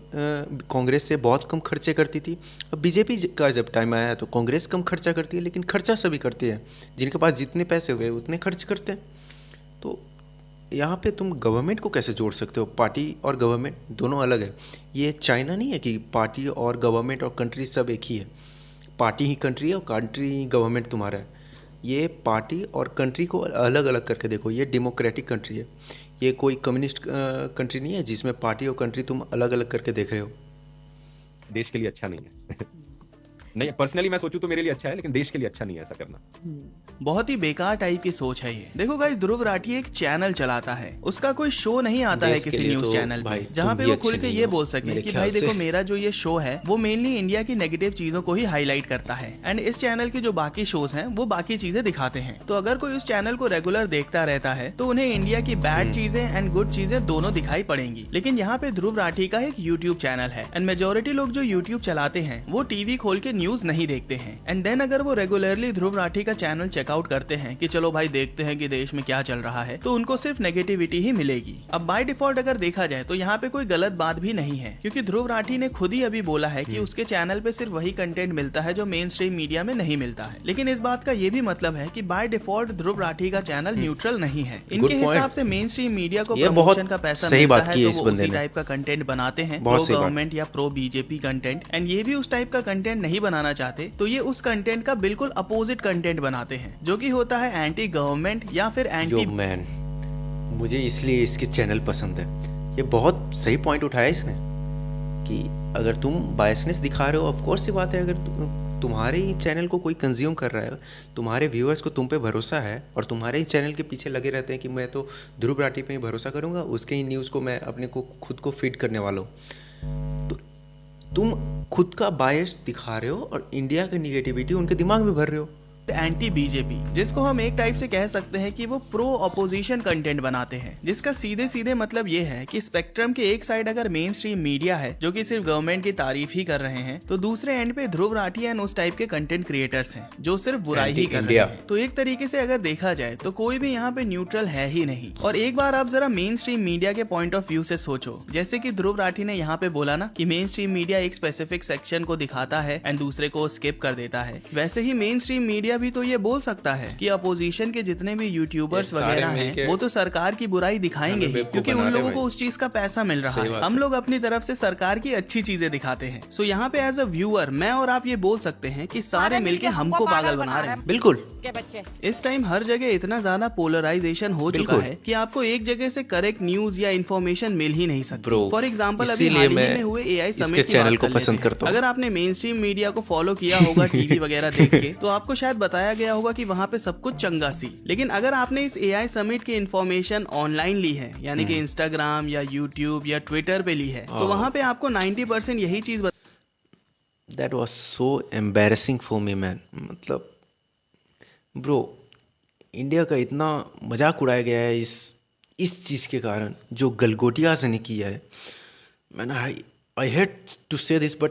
[SPEAKER 1] कांग्रेस से बहुत कम खर्चे करती थी। अब बीजेपी का जब टाइम आया तो कांग्रेस कम खर्चा करती है, लेकिन खर्चा सभी करते हैं, जिनके पास जितने पैसे हुए उतने खर्च करते हैं। तो यहाँ पे तुम गवर्नमेंट को कैसे जोड़ सकते हो? पार्टी और गवर्नमेंट दोनों अलग है। ये चाइना नहीं है कि पार्टी और गवर्नमेंट और कंट्री सब एक ही है। पार्टी ही कंट्री है और कंट्री ही गवर्नमेंट तुम्हारा है। ये पार्टी और कंट्री को अलग अलग करके देखो। ये डेमोक्रेटिक कंट्री है, ये कोई कम्युनिस्ट कंट्री नहीं है जिसमें पार्टी और कंट्री तुम अलग अलग करके देख रहे हो।
[SPEAKER 5] देश के लिए अच्छा नहीं है। नहीं, पर्सनली मैं सोचूं तो मेरे लिए अच्छा है, लेकिन देश के लिए अच्छा नहीं है ऐसा करना।
[SPEAKER 3] बहुत ही बेकार टाइप की सोच है ये। देखो गाइस, ध्रुव राठी एक चैनल चलाता है, उसका कोई शो नहीं आता है किसी न्यूज चैनल पे जहाँ पे वो खुल के ये बोल सके कि भाई देखो मेरा जो ये शो है वो मेनली इंडिया की नेगेटिव चीजों को ही हाईलाइट करता है, एंड इस चैनल के जो बाकी शोज हैं वो बाकी चीजें दिखाते हैं। तो अगर कोई उस चैनल को रेगुलर देखता रहता है तो उन्हें इंडिया की बैड चीजें एंड गुड चीजें दोनों दिखाई पड़ेंगी। लेकिन यहाँ पे ध्रुव राठी का एक यूट्यूब चैनल है, एंड मेजोरिटी लोग जो यूट्यूब चलाते हैं वो टीवी खोल के न्यूज नहीं देखते हैं, एंड देन अगर वो रेगुलरली ध्रुव राठी का चैनल चेकआउट करते हैं कि चलो भाई देखते हैं कि देश में क्या चल रहा है, तो उनको सिर्फ नेगेटिविटी ही मिलेगी। अब बाय डिफॉल्ट अगर देखा जाए तो यहाँ पे कोई गलत बात भी नहीं है, क्योंकि ध्रुव राठी ने खुद ही अभी बोला है कि उसके चैनल पे सिर्फ वही कंटेंट मिलता है जो मेन स्ट्रीम मीडिया में नहीं मिलता है। लेकिन इस बात का ये भी मतलब है कि बाय डिफॉल्ट ध्रुव राठी का चैनल न्यूट्रल नहीं है। इनके हिसाब से मेन स्ट्रीम मीडिया को प्रमोशन का पैसा मिलता है तो वो उसी टाइप का कंटेंट बनाते हैं, प्रो गवर्नमेंट या प्रो बीजेपी कंटेंट, एंड ये भी उस टाइप का कंटेंट नहीं बनाना चाहते, तो ये उस कंटेंट का बिल्कुल अपोजिट कंटेंट बनाते हैं, जो कि होता है एंटी गवर्नमेंट या फिर एंटी
[SPEAKER 1] मैन। मुझे इसलिए इसकी चैनल पसंद है। ये बहुत सही पॉइंट उठाया इसने कि अगर तुम बायसनेस दिखा रहे हो, ऑफ कोर्स सी बात है, अगर तुम्हारे ही चैनल को कोई कंज्यूम कर रहा है, तुम्हारे व्यूअर्स को तुम पे भरोसा है और तुम्हारे ही चैनल के पीछे लगे रहते हैं कि मैं तो ध्रुव राठी पे ही भरोसा करूँगा, उसके ही न्यूज़ को मैं अपने को खुद को फीड करने वाला हूँ, तो तुम खुद का बायस दिखा रहे हो और इंडिया की निगेटिविटी उनके दिमाग में भर रहे हो।
[SPEAKER 3] एंटी बीजेपी, जिसको हम एक टाइप से कह सकते हैं कि वो प्रो अपोजिशन कंटेंट बनाते हैं, जिसका सीधे सीधे मतलब ये है कि स्पेक्ट्रम के एक साइड अगर मेन स्ट्रीम मीडिया है जो कि सिर्फ गवर्नमेंट की तारीफ ही कर रहे हैं, तो दूसरे एंड पे ध्रुव राठी एंड उस टाइप के कंटेंट क्रिएटर्स हैं जो सिर्फ बुराई ही कर रहे हैं। तो एक तरीके से अगर देखा जाए तो कोई भी यहाँ पे न्यूट्रल है ही नहीं। और एक बार आप जरा मेन स्ट्रीम मीडिया के पॉइंट ऑफ व्यू से सोचो, जैसे कि ध्रुव राठी ने यहाँ पे बोला ना कि मेन स्ट्रीम मीडिया एक स्पेसिफिक सेक्शन को दिखाता है एंड दूसरे को स्किप कर देता है, वैसे ही मेन स्ट्रीम मीडिया भी तो ये बोल सकता है कि अपोजिशन के जितने भी यूट्यूबर्स वगैरह हैं वो तो सरकार की बुराई दिखाएंगे ही, क्योंकि उन लोगों को उस चीज का पैसा मिल रहा है। हम लोग अपनी तरफ से सरकार की अच्छी चीजें दिखाते हैं। सो यहाँ पे एज अ व्यूअर मैं और आप ये बोल सकते हैं कि सारे मिलके हमको पागल बना रहे हैं।
[SPEAKER 1] बिल्कुल।
[SPEAKER 3] इस टाइम हर जगह इतना ज्यादा पोलराइजेशन हो चुका है कि आपको एक जगह से करेक्ट न्यूज या इन्फॉर्मेशन मिल ही नहीं सकती। फॉर एग्जाम्पल अभी हाल ही में हुए AI समिट की
[SPEAKER 1] चैनल
[SPEAKER 3] बात
[SPEAKER 1] को
[SPEAKER 3] कर
[SPEAKER 1] पसंद
[SPEAKER 3] लेते हैं।
[SPEAKER 1] करता हूं।
[SPEAKER 3] अगर आपने मेन स्ट्रीम मीडिया को फॉलो किया होगा टीवी वगैरह देख के, तो आपको शायद बताया गया होगा कि वहाँ पे सब कुछ चंगा सी। लेकिन अगर आपने इस AI समिट की इन्फॉर्मेशन ऑनलाइन ली है, यानी कि इंस्टाग्राम या यूट्यूब या ट्विटर पे ली है, तो वहाँ पे आपको 90% यही चीज
[SPEAKER 1] That was so embarrassing for me, man. मतलब ब्रो, इंडिया का इतना मजाक उड़ाया गया है इस चीज़ के कारण जो गलगोटियास ने किया है। मैंने आई हेट टू से दिस, बट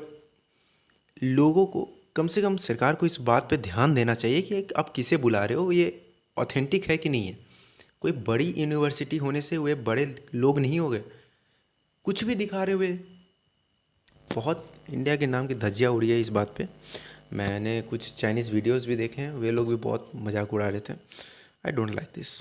[SPEAKER 1] लोगों को कम से कम सरकार को इस बात पे ध्यान देना चाहिए कि आप किसे बुला रहे हो, ये ऑथेंटिक है कि नहीं है। कोई बड़ी यूनिवर्सिटी होने से वे बड़े लोग नहीं हो गए, कुछ भी दिखा रहे हुए। बहुत इंडिया के नाम की धज्जियाँ उड़ी है इस बात पे। मैंने कुछ चाइनीज़ वीडियोस भी देखे हैं, वे लोग भी बहुत मजाक उड़ा रहे थे। I don't like this.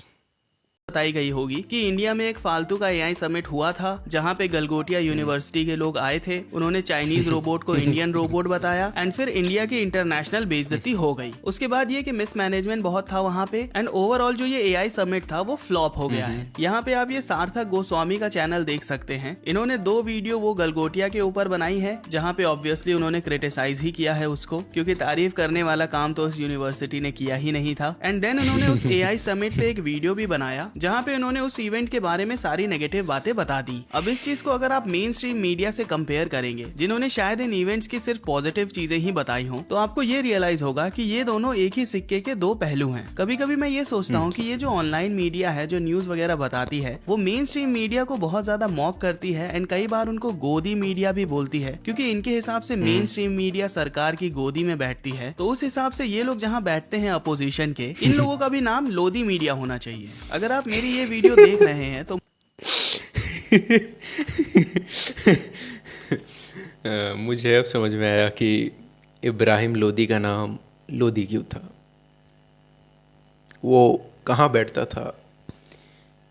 [SPEAKER 3] बताई गई होगी कि इंडिया में एक फालतू का AI समिट हुआ था जहां पे गलगोटिया यूनिवर्सिटी के लोग आए थे, उन्होंने चाइनीज रोबोट को इंडियन रोबोट बताया एंड फिर इंडिया की इंटरनेशनल बेइज्जती हो गई। उसके बाद ये कि मिसमैनेजमेंट बहुत था वहां पे एंड ओवरऑल जो ये AI समिट था वो फ्लॉप हो गया है। यहाँ पे आप ये सार्थक गोस्वामी का चैनल देख सकते हैं। इन्होंने 2 वीडियो वो गलगोटिया के ऊपर बनाई है, जहाँ पे ऑब्वियसली उन्होंने क्रिटिसाइज ही किया है उसको, क्योंकि तारीफ करने वाला काम तो उस यूनिवर्सिटी ने किया ही नहीं था। एंड देन उन्होंने उस AI समिट पे एक वीडियो भी बनाया जहाँ पे उन्होंने उस इवेंट के बारे में सारी नेगेटिव बातें बता दी। अब इस चीज को अगर आप मेन स्ट्रीम मीडिया से कंपेयर करेंगे, जिन्होंने शायद इन इवेंट्स की सिर्फ पॉजिटिव चीजें ही बताई हों, तो आपको ये रियलाइज होगा कि ये दोनों एक ही सिक्के के 2 पहलू हैं। कभी कभी मैं ये सोचता हूँ कि ये जो ऑनलाइन मीडिया है जो न्यूज वगैरह बताती है, वो मेन स्ट्रीम मीडिया को बहुत ज्यादा मॉक करती है एंड कई बार उनको गोदी मीडिया भी बोलती है, क्योंकि इनके हिसाब से मेन स्ट्रीम मीडिया सरकार की गोदी में बैठती है। तो उस हिसाब से ये लोग जहाँ बैठते हैं अपोजिशन के, इन लोगों का भी नाम लोदी मीडिया होना चाहिए। अगर आप मेरी ये वीडियो देख रहे हैं तो
[SPEAKER 1] मुझे अब समझ में आया कि इब्राहिम लोदी का नाम लोदी क्यों था। वो कहाँ बैठता था,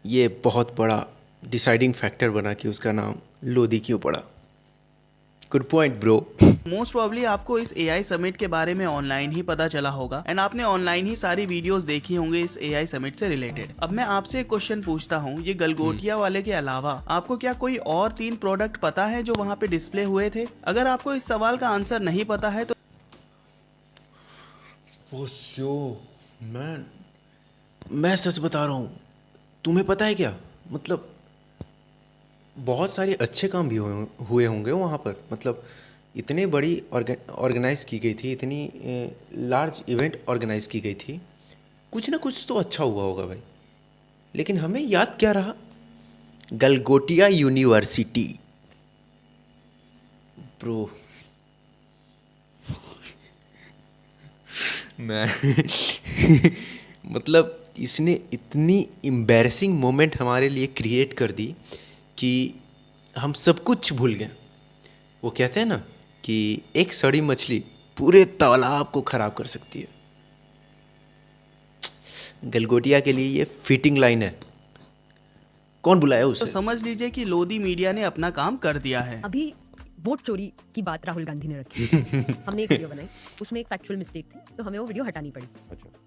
[SPEAKER 1] ये बहुत बड़ा डिसाइडिंग फैक्टर बना कि उसका नाम लोदी क्यों पड़ा। Good point bro.
[SPEAKER 3] Most probably आपको इस AI समिट के बारे में ऑनलाइन ही पता चला होगा एंड आपने ऑनलाइन ही सारी वीडियोस देखी होंगे इस AI समिट से रिलेटेड। अब मैं आपसे एक क्वेश्चन पूछता हूँ, ये गलगोटिया वाले के अलावा आपको क्या कोई और 3 प्रोडक्ट पता है जो वहाँ पे डिस्प्ले हुए थे? अगर आपको इस सवाल का आंसर नहीं पता है तो
[SPEAKER 1] मैं सच बता रहा हूँ, तुम्हें पता है क्या, मतलब बहुत सारे अच्छे काम भी हुए होंगे वहाँ पर। मतलब इतनी बड़ी ऑर्गेनाइज की गई थी, इतनी लार्ज इवेंट ऑर्गेनाइज की गई थी, कुछ ना कुछ तो अच्छा हुआ होगा भाई। लेकिन हमें याद क्या रहा, गलगोटिया यूनिवर्सिटी ब्रो। मैं मतलब इसने इतनी एम्बैरेसिंग मोमेंट हमारे लिए क्रिएट कर दी कि हम सब कुछ भूल गए। वो कहते हैं ना कि एक सड़ी मछली पूरे तालाब को खराब कर सकती है। गलगोटिया के लिए ये फिटिंग लाइन है। कौन बुलाया उसे?
[SPEAKER 3] तो समझ लीजिए कि लोदी मीडिया ने अपना काम कर दिया है।
[SPEAKER 2] अभी वोट चोरी की बात राहुल गांधी ने रखी। हमने एक वीडियो बनाई, उसमें एक फैक्चुअल मिस्टेक थी, तो हमें वो वीडियो हटानी पड़ी।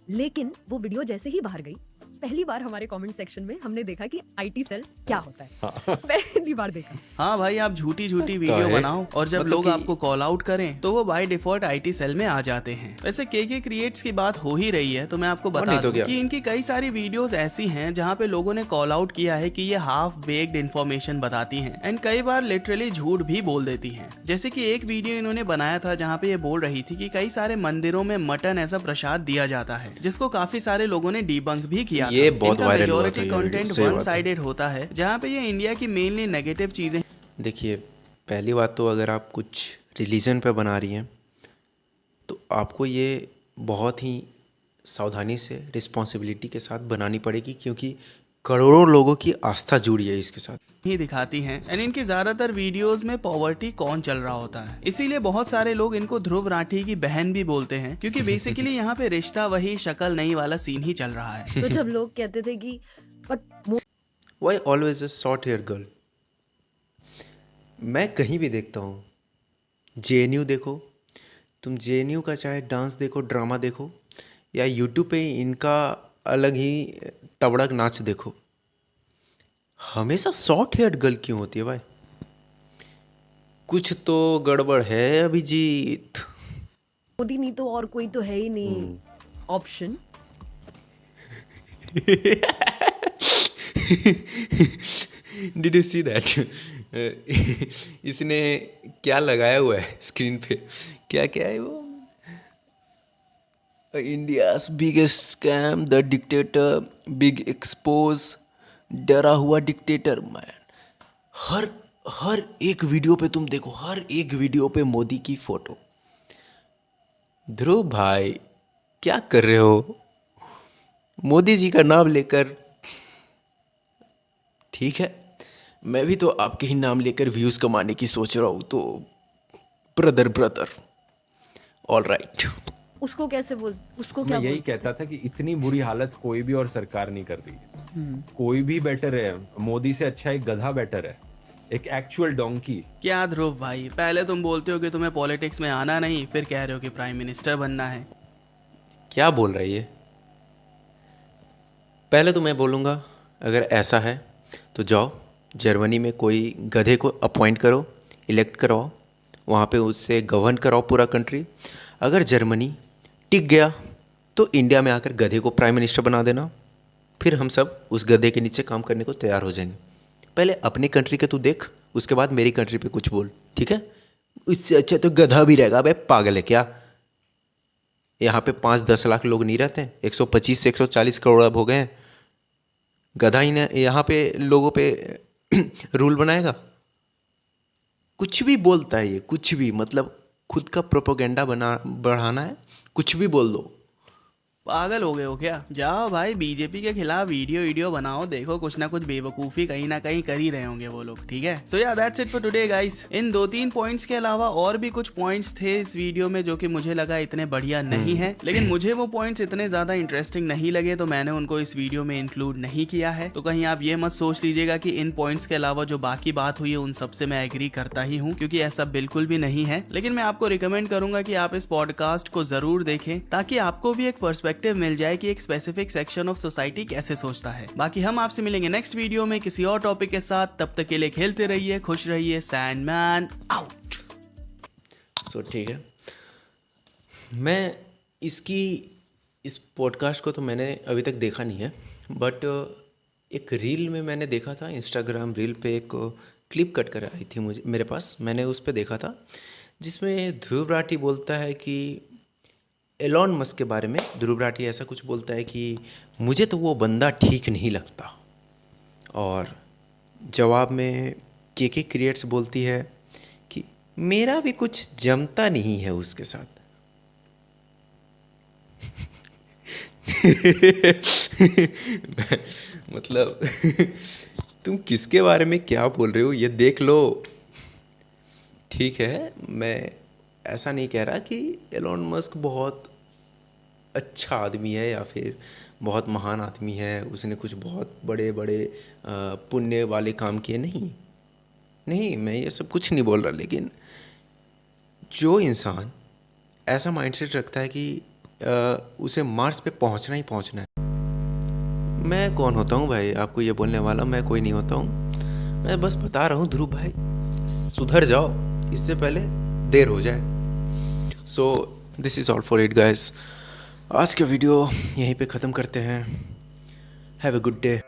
[SPEAKER 2] लेकिन वो वीडियो जैसे ही बाहर गई, पहली बार हमारे कमेंट सेक्शन में हमने देखा कि आईटी सेल क्या होता है। पहली बार देखा।
[SPEAKER 3] हाँ भाई, आप झूठी वीडियो
[SPEAKER 1] है।
[SPEAKER 3] बनाओ और जब
[SPEAKER 1] मतलब
[SPEAKER 3] लोग
[SPEAKER 1] कि-
[SPEAKER 3] आपको कॉल आउट करें तो वो बाय डिफॉल्ट आईटी सेल में आ जाते हैं। वैसे के क्रिएट्स की बात हो ही रही है तो मैं आपको बता
[SPEAKER 1] नहीं तो
[SPEAKER 3] दूं
[SPEAKER 1] क्या?
[SPEAKER 3] कि इनकी कई सारी वीडियोस ऐसी हैं जहाँ पे लोगों ने कॉल आउट किया है कि ये हाफ बेक्ड इन्फॉर्मेशन बताती हैं एंड कई बार लिटरली झूठ भी बोल देती हैं। जैसे कि एक वीडियो इन्होंने बनाया था जहाँ पे ये बोल रही थी कि कई सारे मंदिरों में मटन एज अ प्रसाद दिया जाता है, जिसको काफी सारे लोगों ने डिबंक भी किया
[SPEAKER 1] ये
[SPEAKER 3] था।
[SPEAKER 1] बहुत
[SPEAKER 3] इनका
[SPEAKER 1] वायरल हुआ था
[SPEAKER 3] मेजॉरिटी
[SPEAKER 1] ये वीडियो,
[SPEAKER 3] कंटेंट
[SPEAKER 1] सही
[SPEAKER 3] वन
[SPEAKER 1] बात है।
[SPEAKER 3] साइडेड होता है, जहाँ पे ये इंडिया की मेनली नेगेटिव चीजें।
[SPEAKER 1] देखिए, पहली बात तो अगर आप कुछ रिलीजन पे बना रही हैं तो आपको ये बहुत ही सावधानी से रिस्पॉन्सिबिलिटी के साथ बनानी पड़ेगी, क्योंकि करोड़ों लोगों की आस्था जुड़ी है इसके साथ।
[SPEAKER 3] ही दिखाती हैं एंड इनकी ज्यादातर वीडियोस में पॉवर्टी कौन चल रहा होता है, इसीलिए बहुत सारे लोग इनको ध्रुव राठी की बहन भी बोलते हैं, क्योंकि बेसिकली यहाँ पे रिश्ता वही शक्ल नहीं वाला सीन ही चल रहा है।
[SPEAKER 2] तो जब लोग कहते थे कि but
[SPEAKER 1] why always a short hair girl, मैं कहीं भी देखता हूँ, जेएनयू देखो तुम, जेएनयू का चाहे डांस देखो, ड्रामा देखो, या यूट्यूब पे इनका अलग ही तबड़क नाच देखो, हमेशा शॉर्ट हेयर गर्ल क्यों होती है भाई? कुछ तो गड़बड़ है अभिजीत।
[SPEAKER 2] मोदी नहीं तो और कोई तो है ही नहीं option.
[SPEAKER 1] Did you see that? इसने क्या लगाया हुआ है स्क्रीन पे? क्या क्या है वो? India's biggest scam, the dictator, big expose, डरा हुआ डिक्टेटर। मैन, हर एक वीडियो पे तुम देखो, हर एक वीडियो पे मोदी की फोटो। ध्रुव भाई, क्या कर रहे हो मोदी जी का नाम लेकर? ठीक है, मैं भी तो आपके ही नाम लेकर व्यूज कमाने की सोच रहा हूँ, तो ब्रदर ऑल राइट।
[SPEAKER 2] उसको कैसे बोल, उसको
[SPEAKER 5] मैं
[SPEAKER 2] क्या
[SPEAKER 5] यही
[SPEAKER 2] बोल?
[SPEAKER 5] कहता था कि इतनी बुरी हालत कोई भी और सरकार नहीं कर रही है। कोई भी बेटर है, मोदी से अच्छा एक गधा बेटर है, एक एक्चुअल डोंकी।
[SPEAKER 3] क्या ध्रुव भाई, पहले तुम बोलते हो कि तुम्हें पॉलिटिक्स में आना नहीं, फिर कह रहे हो कि प्राइम मिनिस्टर बनना है।
[SPEAKER 1] क्या बोल रही है? पहले तो मैं बोलूँगा, अगर ऐसा है तो जाओ जर्मनी में कोई गधे को अपॉइंट करो, इलेक्ट कराओ, वहाँ पे उससे गवर्न कराओ पूरा कंट्री। अगर जर्मनी टिक गया तो इंडिया में आकर गधे को प्राइम मिनिस्टर बना देना, फिर हम सब उस गधे के नीचे काम करने को तैयार हो जाएंगे। पहले अपनी कंट्री के तू देख, उसके बाद मेरी कंट्री पे कुछ बोल, ठीक है? इससे अच्छा तो गधा भी रहेगा। अबे पागल है क्या? यहाँ पे 5-10 लाख लोग नहीं रहते हैं, 125 से 140 करोड़ अब हो गए हैं। गधा ही ने यहाँ पे लोगों पे रूल बनाएगा? कुछ भी बोलता है ये, कुछ भी, मतलब खुद का प्रोपोगेंडा बढ़ाना है, कुछ भी बोल दो।
[SPEAKER 3] पागल हो गए हो क्या? जाओ भाई बीजेपी के खिलाफ वीडियो बनाओ, देखो कुछ ना कुछ बेवकूफी कहीं ना कहीं कर ही रहे होंगे वो लोग, ठीक है? सो या that's it for today guys. In 2-3 points के अलावा और भी कुछ पॉइंट्स थे इस वीडियो में जो कि मुझे लगा इतने बढ़िया नहीं है, लेकिन मुझे वो पॉइंट्स इतने ज्यादा इंटरेस्टिंग नहीं लगे तो मैंने उनको इस वीडियो में इंक्लूड नहीं किया है। तो कहीं आप ये मत सोच लीजिएगा कि इन पॉइंट्स के अलावा जो बाकी बात हुई है उन सबसे मैं एग्री करता ही हूँ, क्योंकि ऐसा बिल्कुल भी नहीं है। लेकिन मैं आपको रिकमेंड करूंगा कि आप इस पॉडकास्ट को जरूर देखें, ताकि आपको भी एक पर्सपेक्टिव मिल जाए कि एक स्पेसिफिक सेक्शन ऑफ सोसाइटी कैसे सोचता है। बाकी हम आपसे मिलेंगे नेक्स्ट वीडियो में किसी और टॉपिक के साथ। तब तक के लिए खेलते रहिए, खुश रहिए। Sandman out.
[SPEAKER 1] सो ठीक है, मैं इस पॉडकास्ट को तो मैंने अभी तक देखा नहीं है, बट एक रील में मैंने देखा था, इंस्टाग्राम रील पे एक क्लिप कट कर आई थी मेरे पास, मैंने उस पे देखा था, जिसमें ध्रुव राठी बोलता है कि एलॉन मस्क के बारे में ध्रुव राठी ऐसा कुछ बोलता है कि मुझे तो वो बंदा ठीक नहीं लगता, और जवाब में के क्रिएट्स बोलती है कि मेरा भी कुछ जमता नहीं है उसके साथ। मतलब तुम किसके बारे में क्या बोल रहे हो ये देख लो। ठीक है, मैं ऐसा नहीं कह रहा कि एलॉन मस्क बहुत अच्छा आदमी है या फिर बहुत महान आदमी है, उसने कुछ बहुत बड़े बड़े पुण्य वाले काम किए, नहीं, मैं ये सब कुछ नहीं बोल रहा। लेकिन जो इंसान ऐसा माइंडसेट रखता है कि उसे मार्स पे पहुंचना ही पहुंचना है, मैं कौन होता हूँ भाई आपको ये बोलने वाला? मैं कोई नहीं होता हूँ, मैं बस बता रहा हूँ ध्रुव भाई सुधर जाओ, इससे पहले देर हो जाए। So this is all for it guys. आज का वीडियो यहीं पे ख़त्म करते हैं। Have a good day.